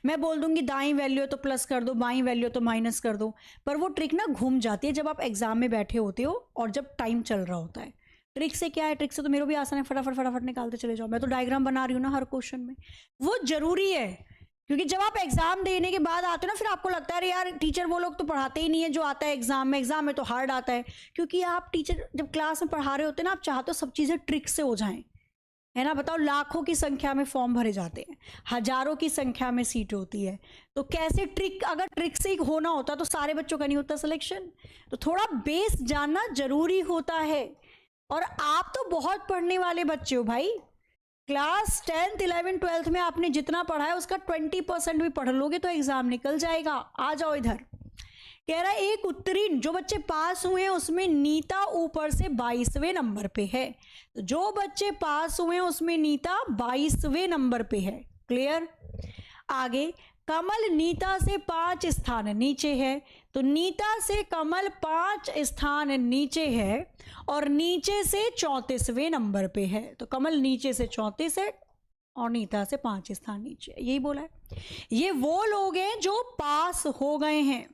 मैं बोल दूंगी दाईं वैल्यू है तो प्लस कर दो, बाईं वैल्यू तो माइनस कर दो, पर वो ट्रिक ना घूम जाती है जब आप एग्जाम में बैठे होते हो और जब टाइम चल रहा होता है। ट्रिक से क्या है? ट्रिक से तो मेरे भी आसान है, फटाफट फटाफट निकालते चले जाओ। मैं तो डायग्राम बना रही हूँ ना हर क्वेश्चन में, वो जरूरी है। क्योंकि जब आप एग्जाम देने के बाद आते हो ना, फिर आपको लगता है यार टीचर वो लोग तो पढ़ाते ही नहीं है जो आता है एग्जाम में तो हार्ड आता है। क्योंकि आप टीचर जब क्लास में पढ़ा रहे होते हैं ना, आप चाहते हो सब चीज़ें ट्रिक से हो जाएं, है ना। बताओ, लाखों की संख्या में फॉर्म भरे जाते हैं, हजारों की संख्या में सीट होती है, तो कैसे ट्रिक, अगर ट्रिक से ही होना होता तो सारे बच्चों का नहीं होता सिलेक्शन। तो थोड़ा बेस जानना जरूरी होता है। और आप तो बहुत पढ़ने वाले बच्चे हो भाई। क्लास 10th 11th 12th में आपने जितना पढ़ा है उसका 20% भी पढ़ लोगे तो एग्जाम निकल जाएगा। आ जाओ इधर। कह रहा है एक उत्तीर्ण, जो बच्चे पास हुए हैं उसमें नीता ऊपर से 22वें नंबर पे है। तो जो बच्चे पास हुए हैं उसमें नीता 22वें नंबर पे है। क्लियर? आगे, कमल नीता से 5 स्थान नीचे है, तो नीता से कमल 5 स्थान नीचे है और नीचे से 34वें नंबर पे है। तो कमल नीचे से 34 है और नीता से 5 स्थान नीचे है। यही बोला है। ये वो लोग हैं जो पास हो गए हैं।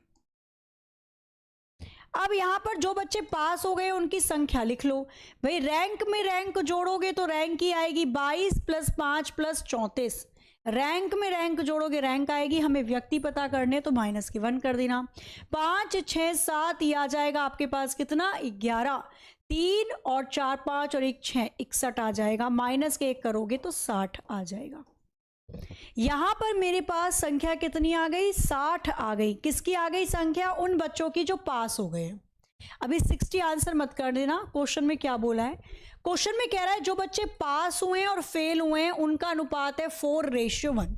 अब यहां पर जो बच्चे पास हो गए उनकी संख्या लिख लो भाई। रैंक में रैंक जोड़ोगे तो रैंक ही आएगी 22 + 5 + 34। रैंक में रैंक जोड़ोगे रैंक आएगी, हमें व्यक्ति पता करने तो माइनस के 1 कर देना। 5 6 7 ये आ जाएगा आपके पास कितना 11, 3 और 4 5 और 1 6 61 आ जाएगा, माइनस के 1 करोगे तो 60 आ जाएगा। यहां पर मेरे पास संख्या कितनी आ गई 60 आ गई। किसकी आ गई संख्या? उन बच्चों की जो पास हो गए। अभी 60 आंसर मत कर देना, क्वेश्चन में क्या बोला है? क्वेश्चन में कह रहा है जो बच्चे पास हुए हैं और फेल हुए हैं उनका अनुपात है 4:1।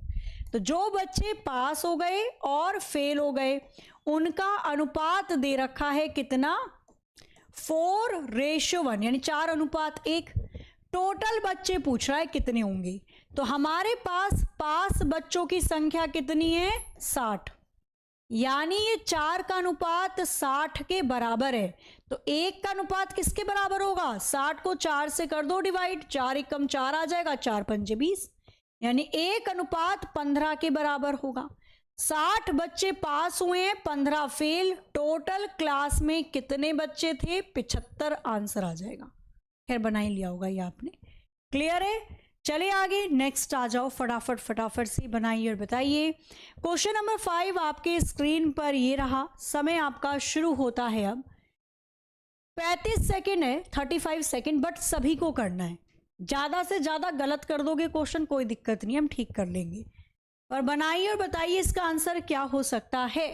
तो जो बच्चे पास हो गए और फेल हो गए उनका अनुपात दे रखा है कितना 4:1 यानी 4:1। टोटल बच्चे पूछ रहा है कितने होंगे, तो हमारे पास बच्चों की संख्या कितनी है 60, यानी ये 4 का अनुपात 60 के बराबर है। तो 1 का अनुपात किसके बराबर होगा? 60 को 4 से कर दो डिवाइड, 4 एकम 4 आ जाएगा, 4 पंजे 20, यानी 1 अनुपात 15 के बराबर होगा। 60 बच्चे पास हुए हैं, 15 फेल। टोटल क्लास में कितने बच्चे थे? 75 आंसर आ जाएगा। खैर बना ही लिया होगा ये आपने। क्लियर है? चलिए आगे नेक्स्ट आ जाओ, फटाफट से बनाइए और बताइए। क्वेश्चन नंबर 5 आपके स्क्रीन पर ये रहा। समय आपका शुरू होता है अब। 35 सेकेंड है, 35 सेकेंड, बट सभी को करना है। ज्यादा से ज्यादा गलत कर दोगे क्वेश्चन कोई दिक्कत नहीं, हम ठीक कर लेंगे। और बनाइए और बताइए इसका आंसर क्या हो सकता है।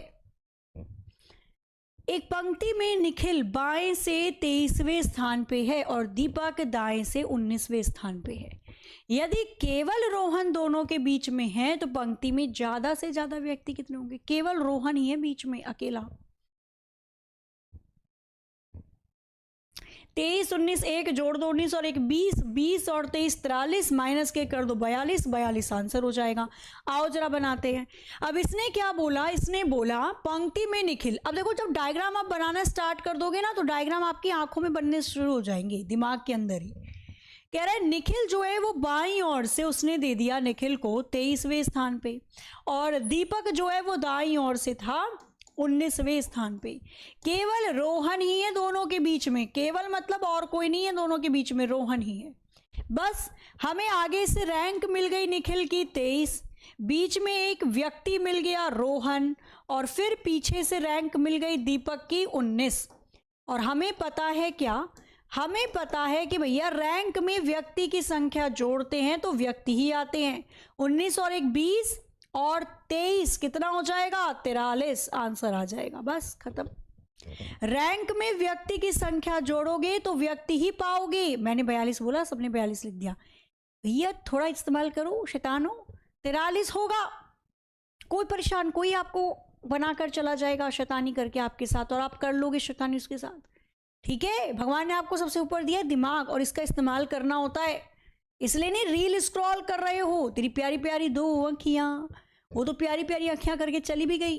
एक पंक्ति में निखिल बाएं से 23वें स्थान पे है और दीपक दाएं से 19वें स्थान पे है। यदि केवल रोहन दोनों के बीच में है तो पंक्ति में ज्यादा से ज्यादा व्यक्ति कितने होंगे? केवल रोहन ही है बीच में अकेला। 23 19 1 जोड़ दो 19 और 1 20, 20 और 23 43, माइनस के कर दो 42, 42 आंसर हो जाएगा। आओ जरा बनाते हैं। अब इसने क्या बोला? इसने बोला पंक्ति में निखिल। अब देखो जब डायग्राम आप बनाना स्टार्ट कर दोगे ना तो डायग्राम आपकी आंखों में बनने शुरू हो जाएंगे, दिमाग के अंदर ही। कह रहा है निखिल जो है वो बाईं ओर से उसने दे दिया निखिल को 23वें स्थान पे, और दीपक जो है वो दाईं ओर से था 19वें स्थान पे। केवल रोहन ही है दोनों के बीच में, केवल मतलब और कोई नहीं है दोनों के बीच में, रोहन ही है। बस हमें आगे से रैंक मिल गई निखिल की 23, बीच में एक व्यक्ति मिल गया रोहन, और फिर पीछे से रैंक मिल गई दीपक की 19। और हमें पता है क्या? हमें पता है कि भैया रैंक में व्यक्ति की संख्या जोड़ते हैं तो व्यक्ति ही आते हैं। 19 और 1 20 और 23 कितना हो जाएगा? 43 आंसर आ जाएगा। बस खत्म। रैंक में व्यक्ति की संख्या जोड़ोगे तो व्यक्ति ही पाओगे। मैंने 42 बोला, सबने 42 लिख दिया। भैया थोड़ा इस्तेमाल करो शैतानो, 43 होगा। कोई परेशान, कोई आपको बनाकर चला जाएगा शैतानी करके आपके साथ, और आप कर लोगे शैतानी उसके साथ। ठीक है, भगवान ने आपको सबसे ऊपर दिया दिमाग और इसका इस्तेमाल करना होता है। इसलिए नहीं रील स्क्रॉल कर रहे हो, तेरी प्यारी प्यारी 2 आँखियां, वो तो प्यारी प्यारी आँखियां करके चली भी गई,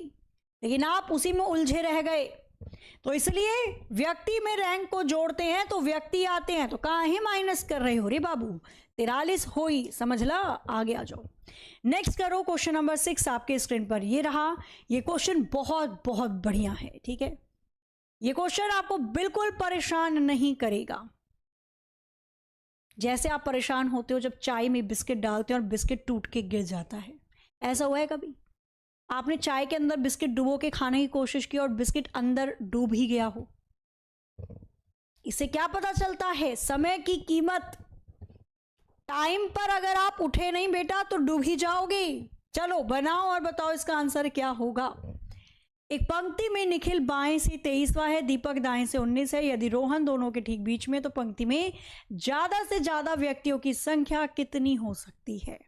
लेकिन आप उसी में उलझे रह गए। तो इसलिए व्यक्ति में रैंक को जोड़ते हैं तो व्यक्ति आते हैं, तो कहाँ ही माइनस कर रहे हो रे बाबू? 43 हो ही, समझ ला। आगे आ जाओ, नेक्स्ट करो। क्वेश्चन नंबर 6 आपके स्क्रीन पर ये रहा। ये क्वेश्चन बहुत बहुत बढ़िया है। ठीक है, ये क्वेश्चन आपको बिल्कुल परेशान नहीं करेगा। जैसे आप परेशान होते हो जब चाय में बिस्किट डालते हो और बिस्किट टूट के गिर जाता है। ऐसा हुआ है कभी? आपने चाय के अंदर बिस्किट डुबो के खाने की कोशिश की और बिस्किट अंदर डूब ही गया हो। इससे क्या पता चलता है? समय की कीमत। टाइम पर अगर आप उठे नहीं बेटा तो डूब ही जाओगे। चलो बनाओ और बताओ इसका आंसर क्या होगा। एक पंक्ति में निखिल बाएं से 23वां है, दीपक दाएं से 19 है। यदि रोहन दोनों के ठीक बीच में तो पंक्ति में ज्यादा से ज्यादा व्यक्तियों की संख्या कितनी हो सकती है?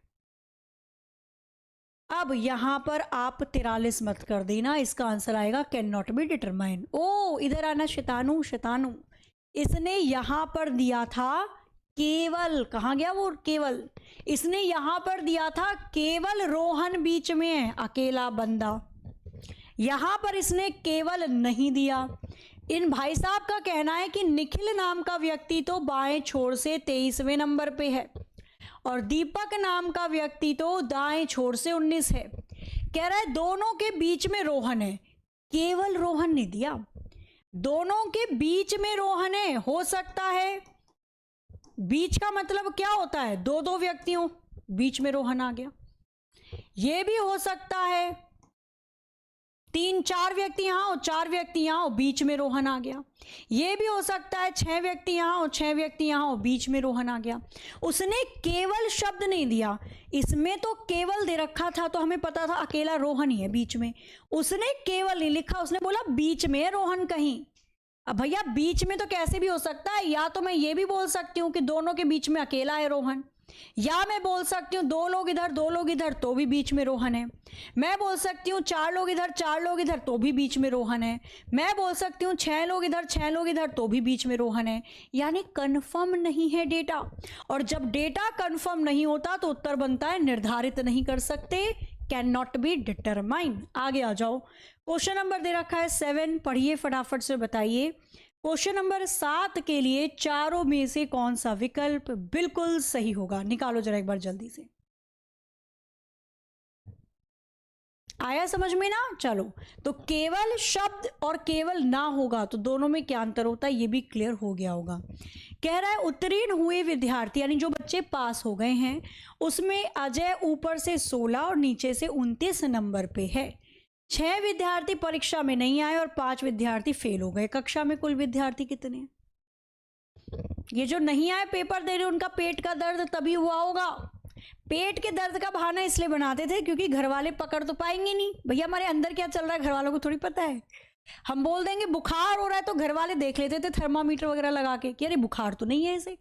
अब यहां पर आप 43 मत कर देना, इसका आंसर आएगा कैन नॉट बी डिटरमाइन। ओ इधर आना शैतानू, शैतानू। इसने यहां पर दिया था केवल, कहां गया वो केवल? इसने यहां पर दिया था केवल रोहन बीच में है, अकेला बंदा। यहां पर इसने केवल नहीं दिया। इन भाई साहब का कहना है कि निखिल नाम का व्यक्ति तो बाएं छोर से 23वें नंबर पे है और दीपक नाम का व्यक्ति तो दाएं छोर से 19 है। कह रहा है दोनों के बीच में रोहन है, केवल रोहन ने दिया। दोनों के बीच में रोहन है, हो सकता है। बीच का मतलब क्या होता है? 2 व्यक्तियों बीच में रोहन आ गया। ये भी हो सकता है 3-4 व्यक्ति यहाँ और 4 व्यक्ति यहाँ और बीच में रोहन आ गया। ये भी हो सकता है 6 व्यक्ति यहाँ और 6 व्यक्ति यहाँ और बीच में रोहन आ गया। उसने केवल शब्द नहीं दिया, इसमें तो केवल दे रखा था तो हमें पता था अकेला रोहन ही है बीच में। उसने केवल नहीं लिखा, उसने बोला बीच में है रोहन कहीं। अब भैया बीच में तो कैसे भी हो सकता है, या तो मैं ये भी बोल सकती हूँ कि दोनों के बीच में अकेला है रोहन, या मैं बोल सकती हूँ 2 लोग इधर 2 लोग इधर तो भी बीच में रोहन है। मैं बोल सकती हूँ 4 लोग इधर 4 लोग इधर तो भी बीच में रोहन है। मैं बोल सकती हूँ 6 लोग इधर 6 लोग इधर तो भी बीच में रोहन है। यानी कंफर्म नहीं है डेटा, और जब डेटा कंफर्म नहीं होता तो उत्तर बनता है निर्धारित नहीं कर सकते, कैन नॉट बी डिटरमाइन। आगे आ जाओ, क्वेश्चन नंबर दे रखा है 7, पढ़िए फटाफट से बताइए। क्वेश्चन नंबर 7 के लिए चारों में से कौन सा विकल्प बिल्कुल सही होगा, निकालो जरा एक बार जल्दी से। आया समझ में ना? चलो, तो केवल शब्द और केवल ना होगा तो दोनों में क्या अंतर होता है ये भी क्लियर हो गया होगा। कह रहा है उत्तीर्ण हुए विद्यार्थी यानी जो बच्चे पास हो गए हैं उसमें अजय ऊपर से 16 और नीचे से 29 नंबर पे है। 6 विद्यार्थी परीक्षा में नहीं आए और 5 विद्यार्थी फेल हो गए। कक्षा में कुल विद्यार्थी कितने हैं? ये जो नहीं आए पेपर दे रहे उनका पेट का दर्द तभी हुआ होगा। पेट के दर्द का बहाना इसलिए बनाते थे क्योंकि घर वाले पकड़ तो पाएंगे नहीं, भैया हमारे अंदर क्या चल रहा है घर वालों को थोड़ी पता है। हम बोल देंगे बुखार हो रहा है तो घर वाले देख लेते थे थर्मामीटर वगैरह लगा के कि अरे बुखार तो नहीं है इसे,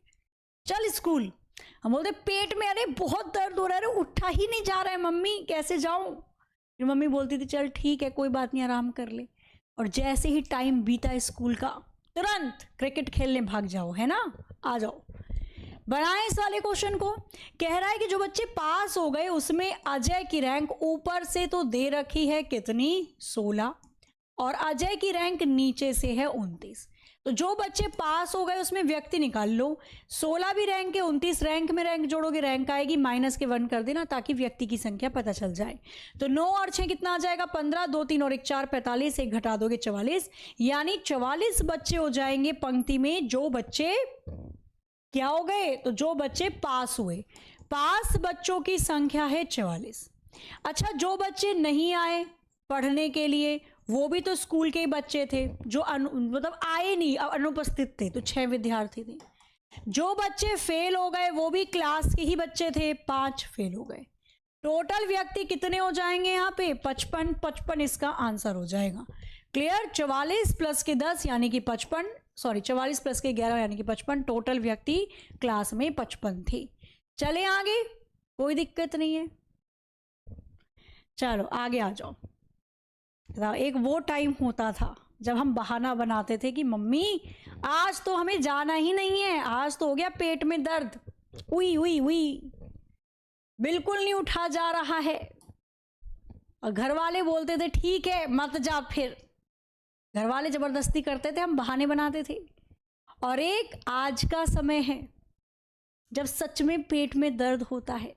चल स्कूल। हम बोलते पेट में अरे बहुत दर्द हो रहा है, अरे उठा ही नहीं जा रहा है मम्मी, कैसे जाऊं? फिर मम्मी बोलती थी चल ठीक है कोई बात नहीं आराम कर ले। और जैसे ही टाइम बीता स्कूल का तुरंत क्रिकेट खेलने भाग जाओ, है ना? आ जाओ, बनाए इस वाले क्वेश्चन को। कह रहा है कि जो बच्चे पास हो गए उसमें अजय की रैंक ऊपर से तो दे रखी है कितनी? 16, और अजय की रैंक नीचे से है 29। तो जो बच्चे पास हो गए उसमें व्यक्ति निकाल लो। 16 भी रैंक है, 29 रैंक में रैंक जोड़ोगे रैंक आएगी, माइनस के 1 कर देना ताकि व्यक्ति की संख्या पता चल जाए। तो 9 और 6 कितना आ जाएगा? 15, 2 3 और 1 4 45, 1 घटा दोगे 44, यानी 44 बच्चे हो जाएंगे पंक्ति में। जो बच्चे क्या हो गए? तो जो बच्चे पास हुए, पास बच्चों की संख्या है 44। अच्छा, जो बच्चे नहीं आए पढ़ने के लिए वो भी तो स्कूल के ही बच्चे थे, जो मतलब आए नहीं, अनुपस्थित थे, तो 6 विद्यार्थी थे। जो बच्चे फेल हो गए वो भी क्लास के ही बच्चे थे, 5 फेल हो गए। टोटल व्यक्ति कितने हो जाएंगे यहाँ पे? 55 इसका आंसर हो जाएगा। क्लियर? 44 प्लस के 10 यानी कि 55, सॉरी 44 प्लस के 11 यानी कि 55, टोटल व्यक्ति क्लास में 55 थे। चले आगे, कोई दिक्कत नहीं है। चलो आगे आ जाओ। एक वो टाइम होता था जब हम बहाना बनाते थे कि मम्मी आज तो हमें जाना ही नहीं है, आज तो हो गया पेट में दर्द, उई उई उई, बिल्कुल नहीं उठा जा रहा है। और घर वाले बोलते थे ठीक है मत जा, फिर घर वाले जबरदस्ती करते थे, हम बहाने बनाते थे। और एक आज का समय है जब सच में पेट में दर्द होता है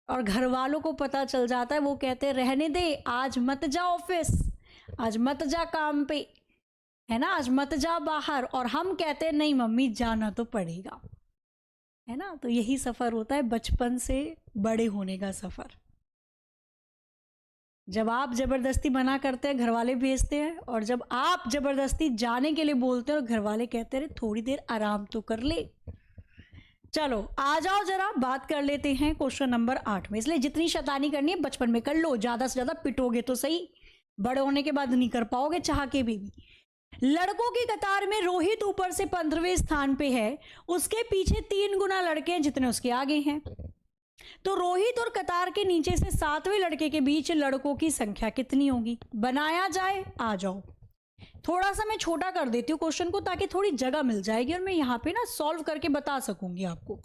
और घर वालों को पता चल जाता है, वो कहते हैं रहने दे, आज मत जा ऑफिस, आज मत जा काम पे, है ना, आज मत जा बाहर। और हम कहते हैं नहीं मम्मी जाना तो पड़ेगा, है ना। तो यही सफर होता है बचपन से बड़े होने का सफर। जब आप जबरदस्ती मना करते हैं घर वाले भेजते हैं, और जब आप जबरदस्ती जाने के लिए बोलते हैं और घर वाले कहते हैं थोड़ी देर आराम तो कर ले। चलो आ जाओ जरा बात कर लेते हैं क्वेश्चन नंबर 8 में। इसलिए जितनी शैतानी करनी है बचपन में कर लो, ज्यादा से ज्यादा पिटोगे तो सही, बड़े होने के बाद नहीं कर पाओगे चाह के भी। लड़कों की कतार में रोहित ऊपर से 15वें स्थान पे है, उसके पीछे 3 गुना लड़के हैं जितने उसके आगे हैं। तो रोहित और कतार के नीचे से 7वें लड़के के बीच लड़कों की संख्या कितनी होगी? बनाया जाए, आ जाओ। थोड़ा सा मैं छोटा कर देती हूँ क्वेश्चन को ताकि थोड़ी जगह मिल जाएगी और मैं यहाँ पे ना सॉल्व करके बता सकूंगी आपको।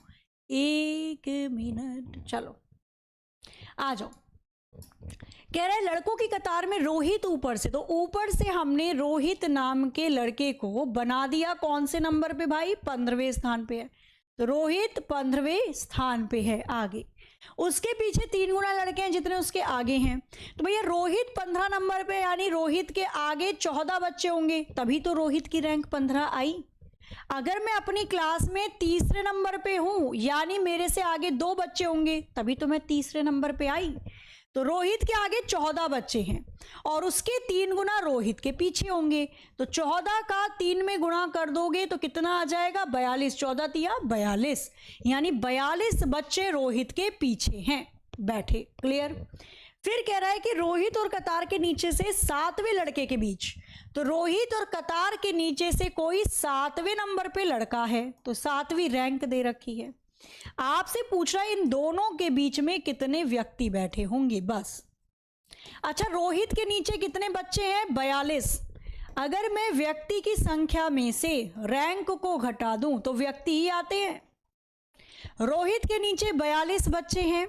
1 मिनट, चलो आ जाओ। कह रहे हैं लड़कों की कतार में रोहित ऊपर से, तो ऊपर से हमने रोहित नाम के लड़के को बना दिया कौन से नंबर पे भाई? 15वें स्थान पे है। तो रोहित 15वें स्थान पे है आगे, उसके पीछे 3 गुना लड़के हैं जितने उसके आगे हैं। तो भैया रोहित 15 नंबर पे, यानी रोहित के आगे 14 बच्चे होंगे, तभी तो रोहित की रैंक 15 आई। अगर मैं अपनी क्लास में तीसरे नंबर पे हूं, यानी मेरे से आगे 2 बच्चे होंगे, तभी तो मैं तीसरे नंबर पे आई। तो रोहित के आगे 14 बच्चे हैं और उसके 3 गुना रोहित के पीछे होंगे। तो 14 का 3 में गुणा कर दोगे तो कितना आ जाएगा? 42। 14 तिया 42, यानी 42 बच्चे रोहित के पीछे हैं बैठे। क्लियर? फिर कह रहा है कि रोहित और कतार के नीचे से 7वें लड़के के बीच, तो रोहित और कतार के नीचे से कोई 7वें नंबर पे लड़का है, तो 7वीं रैंक दे रखी है। आपसे पूछ रहा है इन दोनों के बीच में कितने व्यक्ति बैठे होंगे, बस। अच्छा, रोहित के नीचे कितने बच्चे हैं? 42। अगर मैं व्यक्ति की संख्या में से रैंक को घटा दूं तो व्यक्ति ही आते हैं। रोहित के नीचे 42 बच्चे हैं,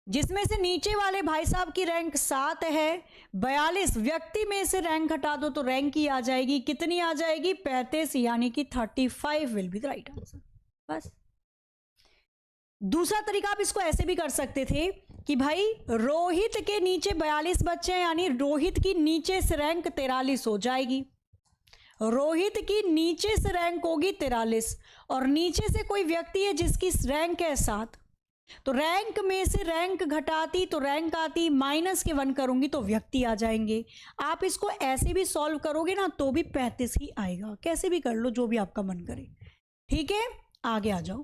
जिसमें से नीचे वाले भाई साहब की रैंक 7 है। 42 व्यक्ति में से रैंक हटा दो तो रैंक ही आ जाएगी। कितनी आ जाएगी? 35, यानी कि 35 will be the right answer. बस। दूसरा तरीका आप इसको ऐसे भी कर सकते थे कि भाई रोहित के नीचे 42 बच्चे हैं, यानी रोहित की नीचे से रैंक 43 हो जाएगी। रोहित की नीचे से रैंक होगी 43 और नीचे से कोई व्यक्ति है जिसकी रैंक है 7, तो रैंक में से रैंक घटाती तो रैंक आती, माइनस के 1 करूंगी तो व्यक्ति आ जाएंगे। आप इसको ऐसे भी सॉल्व करोगे ना तो भी 35 ही आएगा। कैसे भी कर लो, जो भी आपका मन करे। ठीक है, आगे आ जाओ।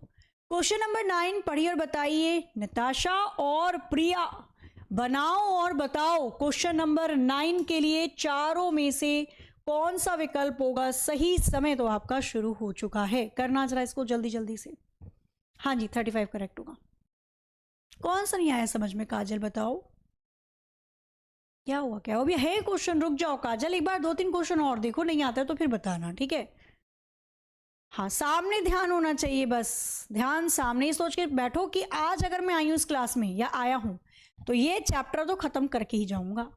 क्वेश्चन नंबर 9 पढ़िए और बताइए। नताशा और प्रिया बनाओ और बताओ। क्वेश्चन नंबर 9 के लिए चारों में से कौन सा विकल्प होगा सही? समय तो आपका शुरू हो चुका है, करना जरा इसको जल्दी जल्दी से। हाँ जी, 35 करेक्ट होगा। कौन सा नहीं आया समझ में? काजल बताओ क्या हुआ? क्या हो? अभी है क्वेश्चन, रुक जाओ काजल, एक बार 2-3 क्वेश्चन और देखो, नहीं आता है तो फिर बताना। ठीक है, हाँ, सामने ध्यान होना चाहिए, बस ध्यान सामने ही सोच के बैठो कि आज अगर मैं आई हूं इस क्लास में या आया हूं तो ये चैप्टर तो खत्म करके ही जाऊंगा।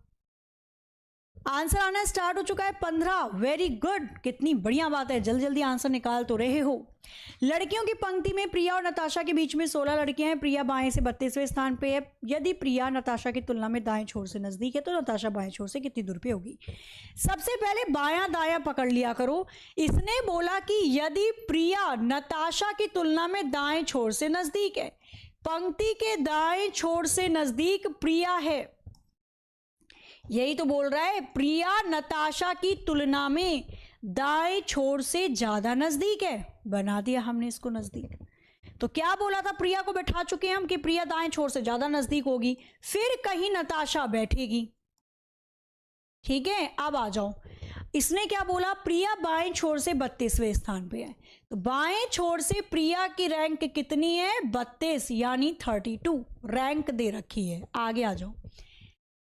आंसर आना स्टार्ट हो चुका है 15। वेरी गुड, कितनी बढ़िया बात है, जल्दी जल्दी आंसर निकाल तो रहे हो। लड़कियों की पंक्ति में प्रिया और नताशा के बीच में 16 लड़कियां हैं। प्रिया बाएं से 32वें स्थान पे है। यदि प्रिया नताशा की तुलना में दाएं छोर से नजदीक है तो नताशा बाएं छोर से कितनी दूर पे होगी? सबसे पहले बायां दायां पकड़ लिया करो। इसने बोला कि यदि प्रिया नताशा की तुलना में दाएं छोर से नजदीक है, पंक्ति के दाएं छोर से नजदीक प्रिया है, यही तो बोल रहा है। प्रिया नताशा की तुलना में दाएं छोर से ज्यादा नजदीक है, बना दिया हमने इसको नजदीक। तो क्या बोला था? प्रिया को बैठा चुके हैं हम कि प्रिया दाएं छोर से ज्यादा नजदीक होगी, फिर कहीं नताशा बैठेगी। ठीक है, अब आ जाओ। इसने क्या बोला? प्रिया बाएं छोर से 32वें स्थान पे है, तो बाएं छोर से प्रिया की रैंक कितनी है? 32, यानी 32 रैंक दे रखी है। आगे आ जाओ।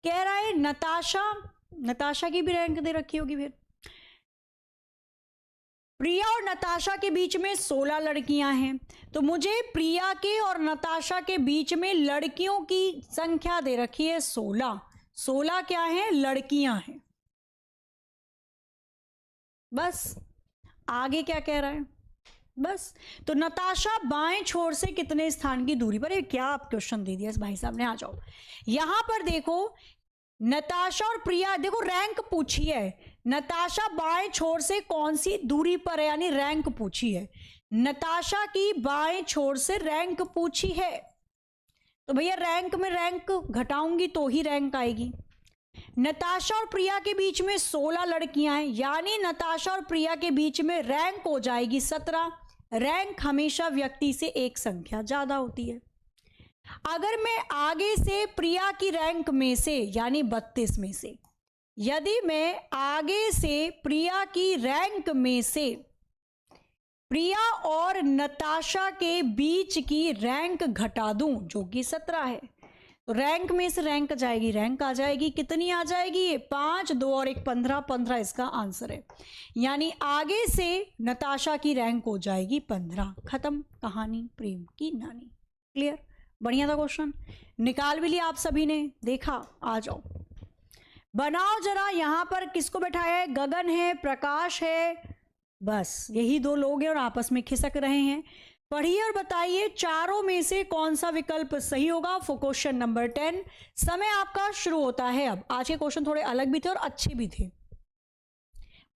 कह रहा है नताशा की भी रैंक दे रखी होगी। फिर प्रिया और नताशा के बीच में 16 लड़कियां हैं, तो मुझे प्रिया के और नताशा के बीच में लड़कियों की संख्या दे रखी है 16। 16 क्या है? लड़कियां हैं। बस आगे क्या कह रहा है? बस, तो नताशा बाएं छोर से कितने स्थान की दूरी पर? ये क्या आप क्वेश्चन दे दिया इस भाई साहब ने। आ जाओ यहां पर देखो, नताशा और प्रिया, देखो रैंक पूछी है। नताशा बाएं छोर से कौन सी दूरी पर है, यानी रैंक पूछी है। नताशा की बाएं छोर से रैंक पूछी है, तो भैया रैंक में रैंक घटाऊंगी तो ही रैंक आएगी। नताशा और प्रिया के बीच में 16 लड़कियां हैं, यानी नताशा और प्रिया के बीच में रैंक हो जाएगी 17। रैंक हमेशा व्यक्ति से एक संख्या ज्यादा होती है। अगर मैं आगे से प्रिया की रैंक में से, यानी 32 में से, यदि मैं आगे से प्रिया की रैंक में से प्रिया और नताशा के बीच की रैंक घटा दूं, जो कि 17 है, तो रैंक में से रैंक जाएगी, रैंक आ जाएगी। कितनी आ जाएगी? ये 5, 2 और 1 15। 15 इसका आंसर है, यानी आगे से नताशा की रैंक हो जाएगी 15। खत्म कहानी प्रेम की नानी। क्लियर? बढ़िया था क्वेश्चन, निकाल भी लिया आप सभी ने, देखा। आ जाओ बनाओ जरा। यहां पर किसको बैठाया है? गगन है, प्रकाश है, बस यही 2 लोग हैं और आपस में खिसक रहे हैं। पढ़िए और बताइए चारों में से कौन सा विकल्प सही होगा फॉर क्वेश्चन नंबर 10। समय आपका शुरू होता है अब। आज के क्वेश्चन थोड़े अलग भी थे और अच्छे भी थे।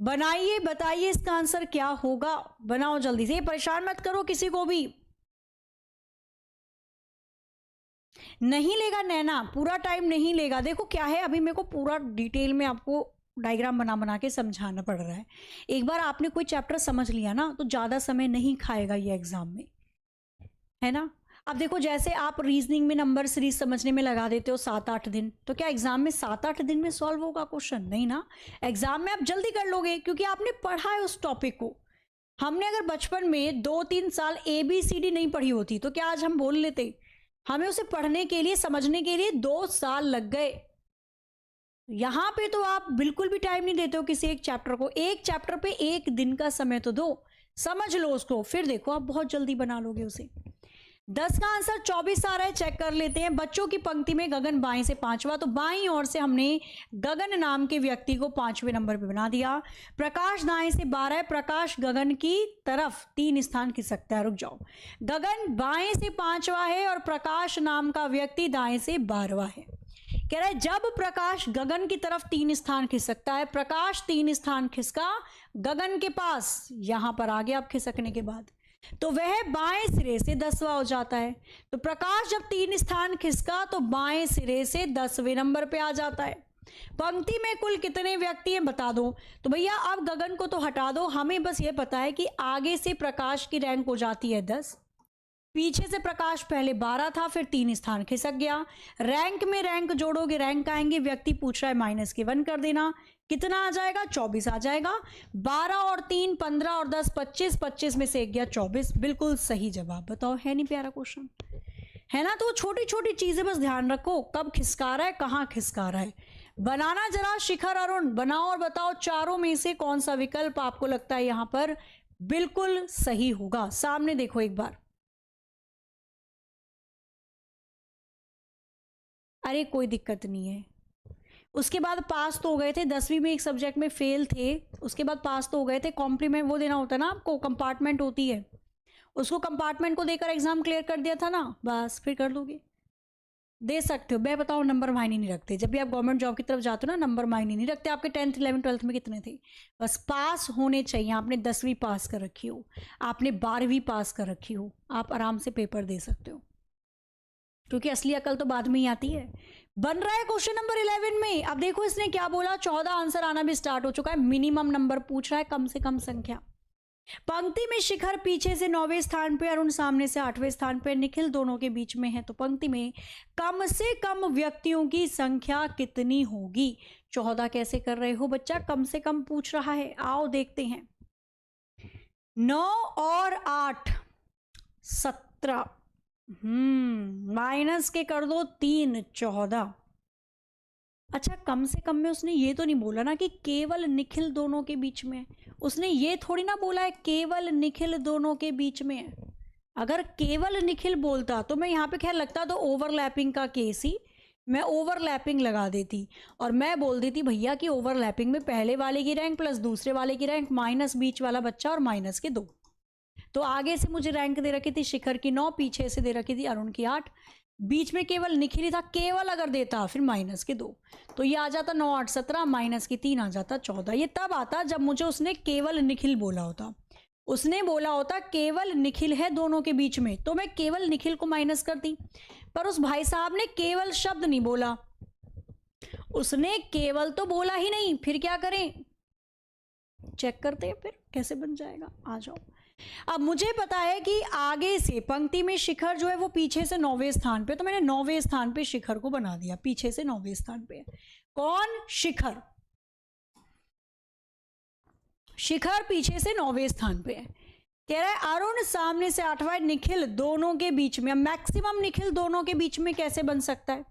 बनाइए, बताइए इसका आंसर क्या होगा, बनाओ जल्दी से, परेशान मत करो किसी को भी। नहीं लेगा नैना, पूरा टाइम नहीं लेगा। देखो क्या है, अभी मेरे को पूरा डिटेल में आपको डायग्राम बना बना के समझाना पड़ रहा है। एक बार आपने कोई चैप्टर समझ लिया ना तो ज़्यादा समय नहीं खाएगा ये एग्जाम में, है ना। अब देखो जैसे आप रीजनिंग में नंबर सीरीज समझने में लगा देते हो 7-8 दिन, तो क्या एग्जाम में 7-8 दिन में सॉल्व होगा क्वेश्चन? नहीं ना। एग्जाम में आप जल्दी कर लोगे क्योंकि आपने पढ़ा है उस टॉपिक को। हमने अगर बचपन में 2-3 साल ABCD नहीं पढ़ी होती तो क्या आज हम बोल लेते? हमें उसे पढ़ने के लिए, समझने के लिए 2 साल लग गए। यहां पे तो आप बिल्कुल भी टाइम नहीं देते हो किसी एक चैप्टर को। एक चैप्टर पे 1 दिन का समय तो दो, समझ लो उसको, फिर देखो आप बहुत जल्दी बना लोगे उसे। 10 का आंसर 24 आ रहा है, चेक कर लेते हैं। बच्चों की पंक्ति में गगन बाएं से 5वां, तो बाईं ओर से हमने गगन नाम के व्यक्ति को 5वें नंबर पे बना दिया। प्रकाश दाएं से 12 है, प्रकाश गगन की तरफ 3 स्थान खिसकता है। रुक जाओ, गगन बाएं से 5वां है और प्रकाश नाम का व्यक्ति दाएं से 12वां है। कह रहा है जब प्रकाश गगन की तरफ 3 स्थान खिसकता है, प्रकाश 3 स्थान खिसका गगन के पास, यहां पर आ गया अब खिसकने के बाद, तो वह बाएं सिरे से 10वां हो जाता है। तो प्रकाश जब 3 स्थान खिसका तो बाएं सिरे से 10वें नंबर पे आ जाता है। पंक्ति में कुल कितने व्यक्ति हैं बता दो। तो भैया अब गगन को तो हटा दो, हमें बस ये पता है कि आगे से प्रकाश की रैंक हो जाती है 10, पीछे से प्रकाश पहले 12 था, फिर 3 स्थान खिसक गया। रैंक में रैंक जोड़ोगे, रैंक आएंगे। व्यक्ति पूछ रहा है माइनस के 1 कर देना, कितना आ जाएगा? 24 आ जाएगा। 12 और 3 15 और 10 25, 25 में से 1 गया 24, बिल्कुल सही जवाब। बताओ, है नहीं प्यारा क्वेश्चन? है ना। तो छोटी छोटी चीजें बस ध्यान रखो, कब खिसका रहा है, कहाँ खिसका रहा है। बनाना जरा शिखर अरुण, बनाओ और बताओ चारों में से कौन सा विकल्प आपको लगता है यहां पर बिल्कुल सही होगा। सामने देखो एक बार। अरे कोई दिक्कत नहीं है। उसके बाद पास तो हो गए थे, 10वीं में एक सब्जेक्ट में फेल थे, उसके बाद पास तो हो गए थे। कॉम्प्लीमेंट वो देना होता है ना आपको, कंपार्टमेंट होती है, उसको कंपार्टमेंट को देकर एग्जाम क्लियर कर दिया था ना, बस फिर कर दोगे, दे सकते हो। मैं बताऊँ, नंबर मायने नहीं रखते। जब भी आप गवर्नमेंट जॉब की तरफ जाते हो ना, नंबर मायने नहीं रखते। आपके 10th 11th 12th में कितने थे, बस पास होने चाहिए। आपने 10वीं पास कर रखी हो, आपने 12वीं पास कर रखी हो, आप आराम से पेपर दे सकते हो, क्योंकि असली अकल तो बाद में ही आती है। बन रहा है क्वेश्चन नंबर 11 में। अब देखो इसने क्या बोला, 14 आंसर आना भी स्टार्ट हो चुका है। मिनिमम नंबर पूछ रहा है, कम से कम संख्या। पंक्ति में शिखर पीछे से 9वें स्थान पे, अरुण सामने से 8वें स्थान पे, निखिल दोनों के बीच में है। तो पंक्ति में कम से कम व्यक्तियों की संख्या कितनी होगी? 14 कैसे कर रहे हो बच्चा, कम से कम पूछ रहा है। आओ देखते हैं। 9 और 8 17, माइनस के कर दो 3 14। अच्छा, कम से कम में उसने ये तो नहीं बोला ना कि केवल निखिल दोनों के बीच में है। उसने ये थोड़ी ना बोला है केवल निखिल दोनों के बीच में है। अगर केवल निखिल बोलता तो मैं यहाँ पे खैर लगता तो ओवरलैपिंग का केस ही, मैं ओवरलैपिंग लगा देती और मैं बोल देती भैया कि ओवरलैपिंग में पहले वाले की रैंक प्लस दूसरे वाले की रैंक माइनस बीच वाला बच्चा और माइनस के 2। तो आगे से मुझे रैंक दे रखी थी शिखर की 9, पीछे से दे रखी थी अरुण की 8, बीच में केवल निखिल ही था। केवल अगर देता फिर माइनस के 2, तो ये आ जाता 9 8 17, माइनस की 3 आ जाता 14। ये तब आता जब मुझे उसने केवल निखिल बोला होता। उसने बोला होता केवल निखिल है दोनों के बीच में, तो मैं केवल निखिल को माइनस करती। पर उस भाई साहब ने केवल शब्द नहीं बोला, उसने केवल तो बोला ही नहीं। फिर क्या करें, चेक करते हैं फिर कैसे बन जाएगा। आ जाओ। अब मुझे पता है कि आगे से पंक्ति में शिखर जो है वो पीछे से 9वें स्थान पे, तो मैंने 9वें स्थान पे शिखर को बना दिया, पीछे से 9वें स्थान पे। कौन? शिखर। शिखर पीछे से 9वें स्थान पे है। कह रहा है अरुण सामने से 8वां, निखिल दोनों के बीच में। मैक्सिमम निखिल दोनों के बीच में कैसे बन सकता है?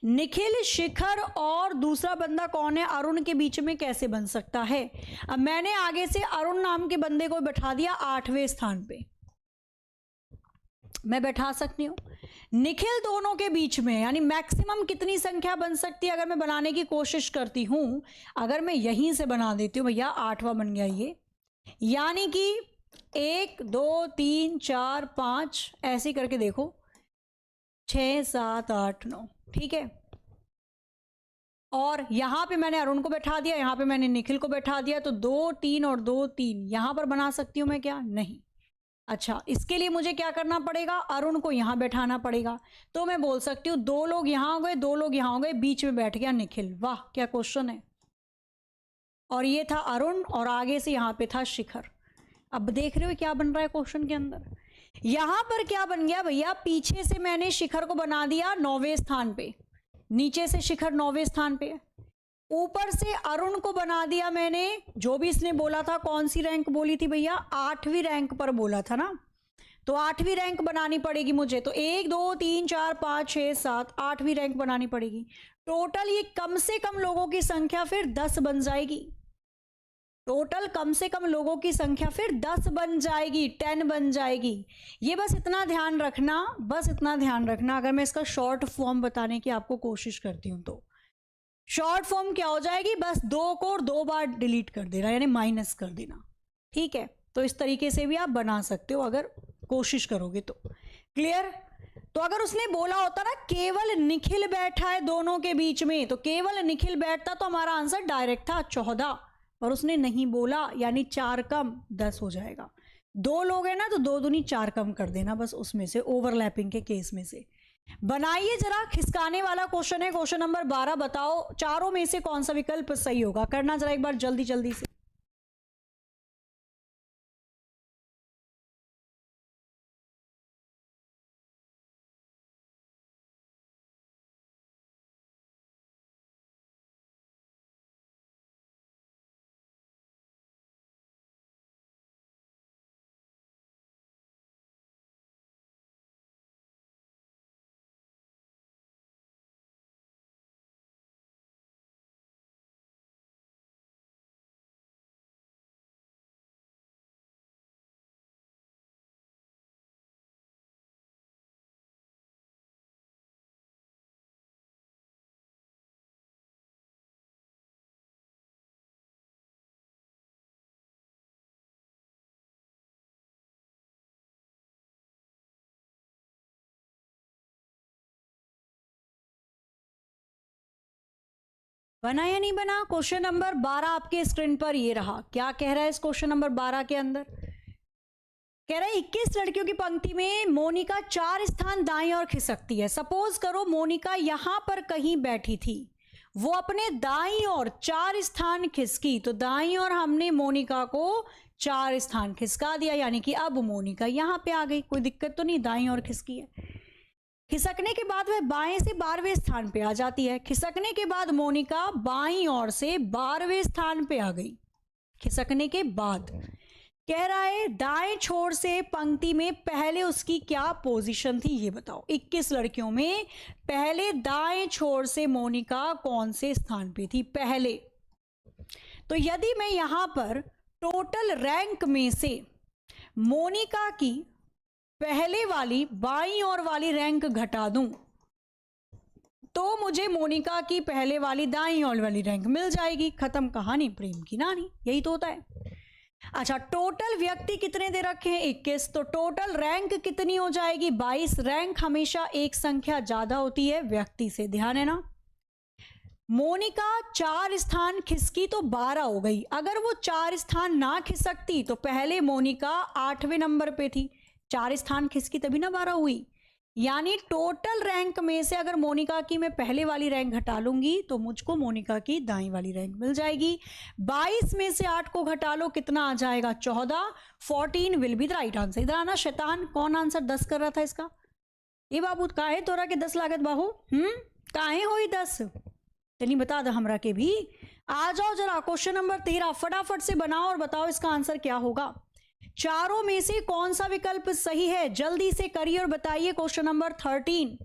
निखिल, शिखर और दूसरा बंदा कौन है, अरुण के बीच में कैसे बन सकता है? अब मैंने आगे से अरुण नाम के बंदे को बैठा दिया 8वें स्थान पे, मैं बैठा सकती हूं। निखिल दोनों के बीच में, यानी मैक्सिमम कितनी संख्या बन सकती है अगर मैं बनाने की कोशिश करती हूं। अगर मैं यहीं से बना देती हूं भैया, 8वां बन गया ये, यानी कि 1 2 3 4 5 ऐसे करके देखो, 6 7 8 9, ठीक है। और यहाँ पे मैंने अरुण को बैठा दिया, यहाँ पे मैंने निखिल को बैठा दिया, तो 2 3 और 2 3 यहाँ पर बना सकती हूँ मैं क्या? नहीं। अच्छा, इसके लिए मुझे क्या करना पड़ेगा? अरुण को यहाँ बैठाना पड़ेगा। तो मैं बोल सकती हूँ 2 लोग यहाँ हो गए, 2 लोग यहाँ हो गए, बीच में बैठ गया निखिल। वाह, क्या क्वेश्चन है। और ये था अरुण और आगे से यहाँ पे था शिखर। अब देख रहे हो क्या बन रहा है क्वेश्चन के अंदर। यहां पर क्या बन गया भैया? पीछे से मैंने शिखर को बना दिया 9वें स्थान पे, नीचे से शिखर 9वें स्थान पे है, ऊपर से अरुण को बना दिया मैंने, जो भी इसने बोला था, कौन सी रैंक बोली थी भैया? 8वीं रैंक पर बोला था ना, तो 8वीं रैंक बनानी पड़ेगी मुझे। तो 1 2 3 4 5 6 7 8वीं रैंक बनानी पड़ेगी। टोटल ये कम से कम लोगों की संख्या फिर 10 बन जाएगी। टोटल कम से कम लोगों की संख्या फिर 10 बन जाएगी, 10 बन जाएगी। ये बस इतना ध्यान रखना, बस इतना ध्यान रखना। अगर मैं इसका शॉर्ट फॉर्म बताने की आपको कोशिश करती हूँ तो शॉर्ट फॉर्म क्या हो जाएगी? बस 2 को 2 बार डिलीट कर देना, यानी माइनस कर देना। ठीक है, तो इस तरीके से भी आप बना सकते हो अगर कोशिश करोगे तो। क्लियर? तो अगर उसने बोला होता ना केवल निखिल बैठा है दोनों के बीच में, तो केवल निखिल बैठता तो हमारा आंसर डायरेक्ट था 14, और उसने नहीं बोला, यानी 4 कम 10 हो जाएगा। 2 लोग हैं ना, तो 2 दूनी 4 कम कर देना बस, उसमें से ओवरलैपिंग के केस में से। बनाइए जरा, खिसकाने वाला क्वेश्चन है, क्वेश्चन नंबर 12। बताओ चारों में से कौन सा विकल्प सही होगा? करना जरा एक बार जल्दी जल्दी से। बना या नहीं बना? क्वेश्चन नंबर 12 आपके स्क्रीन पर ये रहा। क्या कह रहा है इस क्वेश्चन नंबर 12 के अंदर? कह रहा है 21 लड़कियों की पंक्ति में मोनिका 4 स्थान दाईं ओर खिसकती है। सपोज करो मोनिका यहां पर कहीं बैठी थी, वो अपने दाईं ओर 4 स्थान खिसकी, तो दाईं ओर हमने मोनिका को 4 स्थान खिसका दिया, यानी कि अब मोनिका यहां पे आ गई। कोई दिक्कत तो नहीं, दाईं ओर खिसकी है। खिसकने के बाद वह बाएं से 12वें स्थान पे आ जाती है। खिसकने के बाद मोनिका बाईं ओर से 12वें स्थान पे आ गई। खिसकने के बाद कह रहा है दाएं छोर से पंक्ति में पहले उसकी क्या पोजीशन थी, ये बताओ। 21 लड़कियों में पहले दाएं छोर से मोनिका कौन से स्थान पे थी पहले? तो यदि मैं यहां पर टोटल रैंक में से मोनिका की पहले वाली बाईं ओर वाली रैंक घटा दूं, तो मुझे मोनिका की पहले वाली दाईं ओर वाली रैंक मिल जाएगी। खत्म कहानी, प्रेम की नानी। यही तो होता है। अच्छा, टोटल व्यक्ति कितने दे रखे हैं? 21, तो टोटल रैंक कितनी हो जाएगी? 22। रैंक हमेशा एक संख्या ज्यादा होती है व्यक्ति से, ध्यान है ना। मोनिका 4 स्थान खिसकी तो 12 हो गई। अगर वो 4 स्थान ना खिसकती तो पहले मोनिका 8वें नंबर पे थी, 4 स्थान खिसकी तभी ना 12 हुई। यानी टोटल रैंक में से अगर मोनिका की मैं पहले वाली रैंक घटा लूंगी तो मुझको मोनिका की दाईं वाली रैंक मिल जाएगी। 22 में से 8 को घटा लो, कितना आ जाएगा? 14। 14 will be the right answer. इधर आना शैतान, कौन आंसर 10 कर रहा था इसका? ये बाबू काहे तोरा के 10 लागत बाहू? काहे होई 10? चलिए बता दो हमरा के भी। आ जाओ जरा, क्वेश्चन नंबर 13 फटाफट से बनाओ और बताओ इसका आंसर क्या होगा। चारों में से कौन सा विकल्प सही है? जल्दी से करिए और बताइए। Question number 13।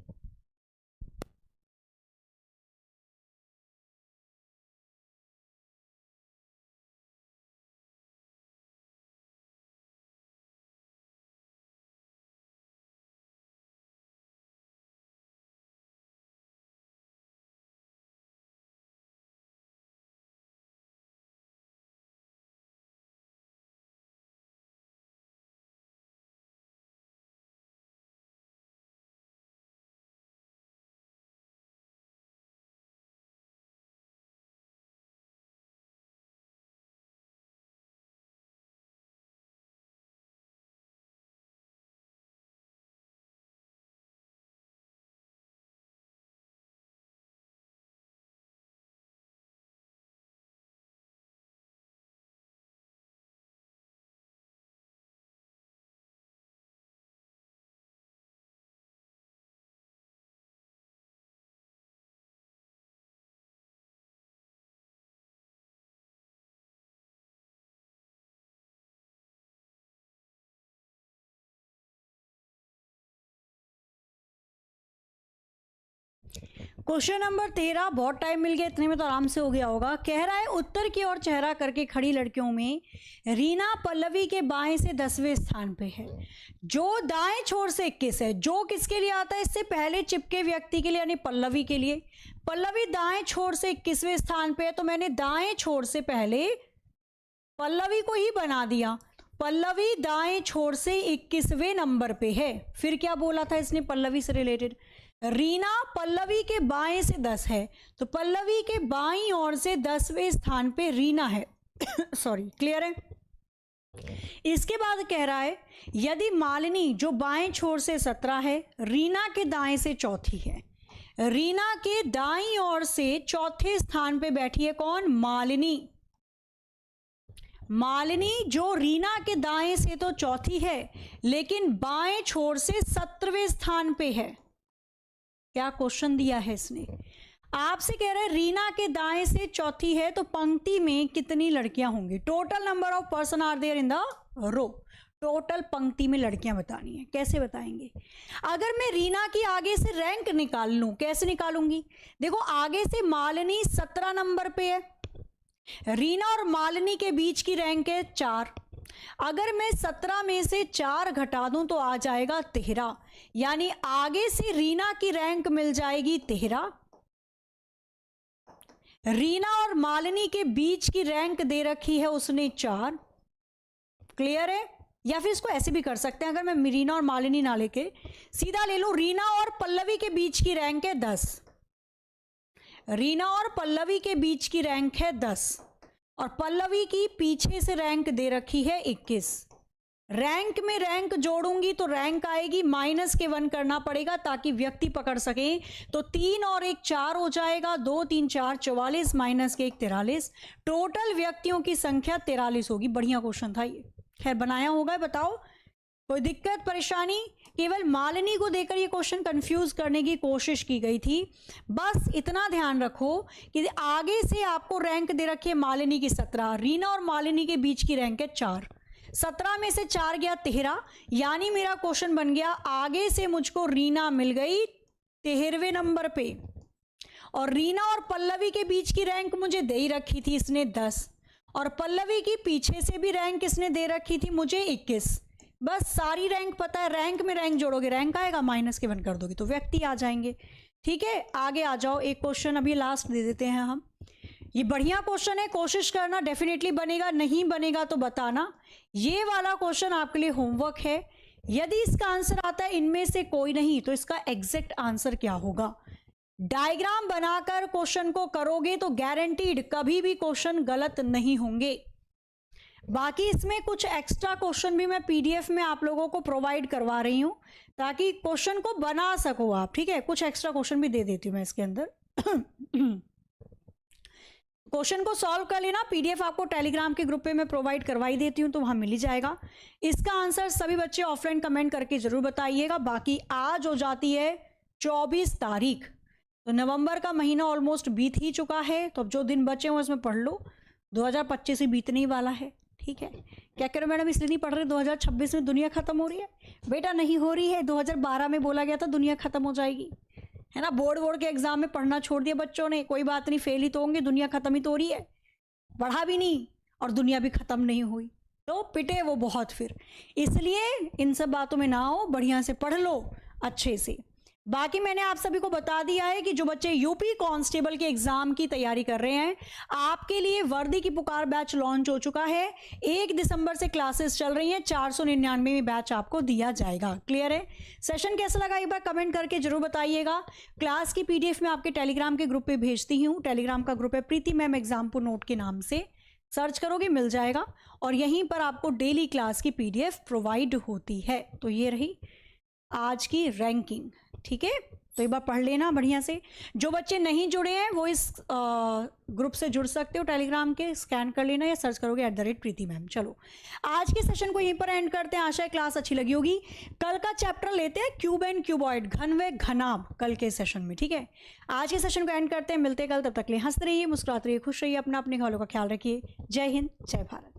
क्वेश्चन नंबर 13, बहुत टाइम मिल गया, इतने में तो आराम से हो गया होगा। कह रहा है उत्तर की ओर चेहरा करके खड़ी लड़कियों में रीना पल्लवी के बाएं से 10वें स्थान पे है, जो दाएं छोर से 21 है। जो किसके लिए आता है? इससे पहले चिपके व्यक्ति के लिए, यानी पल्लवी के लिए। पल्लवी दाएं छोर से 21वें स्थान पे है, तो मैंने दाएं छोर से पहले पल्लवी को ही बना दिया। पल्लवी दाएं छोर से 21वें नंबर पे है। फिर क्या बोला था इसने पल्लवी से रिलेटेड? रीना पल्लवी के बाएं से 10 है, तो पल्लवी के बाईं ओर से 10वें स्थान पे रीना है। सॉरी, क्लियर है? इसके बाद कह रहा है यदि मालिनी जो बाएं छोर से 17 है, रीना के दाएं से चौथी है। रीना के दाईं ओर से चौथे स्थान पे बैठी है कौन? मालिनी। मालिनी जो रीना के दाएं से तो चौथी है, लेकिन बाएं छोर से 17वें स्थान पे है। क्या क्वेश्चन दिया है इसने? आपसे कह रहे हैं रीना के दाएं से चौथी है, तो पंक्ति में कितनी लड़कियां होंगी? Total number of person are there in the row. Total पंक्ति में लड़कियां बतानी है। कैसे बताएंगे? अगर मैं रीना की आगे से रैंक निकाल लूं, कैसे निकालूंगी? देखो, आगे से मालिनी 17 नंबर पे है, रीना और मालिनी के बीच की रैंक है 4। अगर मैं 17 में से 4 घटा दूं तो आ जाएगा 13, यानी आगे से रीना की रैंक मिल जाएगी 13। रीना और मालिनी के बीच की रैंक दे रखी है उसने 4। क्लियर है? या फिर इसको ऐसे भी कर सकते हैं, अगर मैं रीना और मालिनी ना लेके सीधा ले लूं, रीना और पल्लवी के बीच की रैंक है 10। रीना और पल्लवी के बीच की रैंक है 10, और पल्लवी की पीछे से रैंक दे रखी है 21। रैंक में रैंक जोड़ूंगी तो रैंक आएगी, माइनस के 1 करना पड़ेगा ताकि व्यक्ति पकड़ सके। तो 3 और 1 4 हो जाएगा, 2 3 4 44, माइनस के 1 43। टोटल व्यक्तियों की संख्या 43 होगी। बढ़िया क्वेश्चन था ये। खैर, बनाया होगा, बताओ कोई दिक्कत परेशानी? केवल मालिनी को देकर ये क्वेश्चन कंफ्यूज करने की कोशिश की गई थी। बस इतना ध्यान रखो कि आगे से आपको रैंक दे रखी है मालिनी की 17, रीना और मालिनी के बीच की रैंक है 4। 17 में से 4 गया 13, यानी मेरा क्वेश्चन बन गया आगे से मुझको रीना मिल गई 13वें नंबर पे, और रीना और पल्लवी के बीच की रैंक मुझे दे ही रखी थी इसने 10, और पल्लवी की पीछे से भी रैंक इसने दे रखी थी मुझे 21। बस सारी रैंक पता है, रैंक में रैंक जोड़ोगे रैंक आएगा, माइनस के 1 कर दोगे तो व्यक्ति आ जाएंगे। ठीक है, आगे आ जाओ। एक क्वेश्चन अभी लास्ट दे देते हैं हम। ये बढ़िया क्वेश्चन है, कोशिश करना, डेफिनेटली बनेगा, नहीं बनेगा तो बताना। ये वाला क्वेश्चन आपके लिए होमवर्क है। यदि इसका आंसर आता है इनमें से कोई नहीं, तो इसका एग्जैक्ट आंसर क्या होगा? डायग्राम बनाकर क्वेश्चन को करोगे तो गारंटीड कभी भी क्वेश्चन गलत नहीं होंगे। बाकी इसमें कुछ एक्स्ट्रा क्वेश्चन भी मैं पीडीएफ में आप लोगों को प्रोवाइड करवा रही हूं ताकि क्वेश्चन को बना सको आप। ठीक है, कुछ एक्स्ट्रा क्वेश्चन भी दे देती हूं मैं इसके अंदर। क्वेश्चन को सॉल्व कर लेना, पीडीएफ आपको टेलीग्राम के ग्रुप पे मैं प्रोवाइड करवाई देती हूं, तो वहां मिल ही जाएगा। इसका आंसर सभी बच्चे ऑफलाइन कमेंट करके जरूर बताइएगा। बाकी आज हो जाती है 24 तारीख, तो नवंबर का महीना ऑलमोस्ट बीत ही चुका है। तो अब जो दिन बचे हुए इसमें पढ़ लो, 2025 ही बीतने ही वाला है। ठीक है, क्या करो मैडम इसलिए नहीं पढ़ रहे 2026 में दुनिया खत्म हो रही है? बेटा नहीं हो रही है, 2012 में बोला गया था दुनिया खत्म हो जाएगी, है ना। बोर्ड के एग्जाम में पढ़ना छोड़ दिया बच्चों ने, कोई बात नहीं, फेल ही तो होंगे, दुनिया खत्म ही तो हो रही है। पढ़ा भी नहीं और दुनिया भी खत्म नहीं हुई, तो पिटे वो बहुत। फिर इसलिए इन सब बातों में ना हो, बढ़िया से पढ़ लो अच्छे से। बाकी मैंने आप सभी को बता दिया है कि जो बच्चे यूपी कांस्टेबल के एग्जाम की तैयारी कर रहे हैं, आपके लिए वर्दी की पुकार बैच लॉन्च हो चुका है। 1 दिसंबर से क्लासेस चल रही हैं, 499 में बैच आपको दिया जाएगा। क्लियर है? सेशन कैसा लगा एक बार कमेंट करके जरूर बताइएगा। क्लास की पीडीएफ में आपके टेलीग्राम के ग्रुप पे भेजती हूँ। टेलीग्राम का ग्रुप है प्रीति मैम एग्जाम्पल नोट के नाम से, सर्च करोगे मिल जाएगा, और यहीं पर आपको डेली क्लास की पीडीएफ प्रोवाइड होती है। तो ये रही आज की रैंकिंग। ठीक है, तो एक बार पढ़ लेना बढ़िया से। जो बच्चे नहीं जुड़े हैं वो इस ग्रुप से जुड़ सकते हो टेलीग्राम के, स्कैन कर लेना या सर्च करोगे @प्रीति मैम। चलो आज के सेशन को यहीं पर एंड करते हैं। आशा है क्लास अच्छी लगी होगी। कल का चैप्टर लेते हैं क्यूब एंड क्यूबॉइड, घन व घनाभ, कल के सेशन में। ठीक है, आज के सेशन को एंड करते हैं, मिलते कल, तब तक ले हंसते रहिए, मुस्कुराते रहिए, खुश रहिए, अपना अपने घरों का ख्याल रखिए। जय हिंद, जय भारत।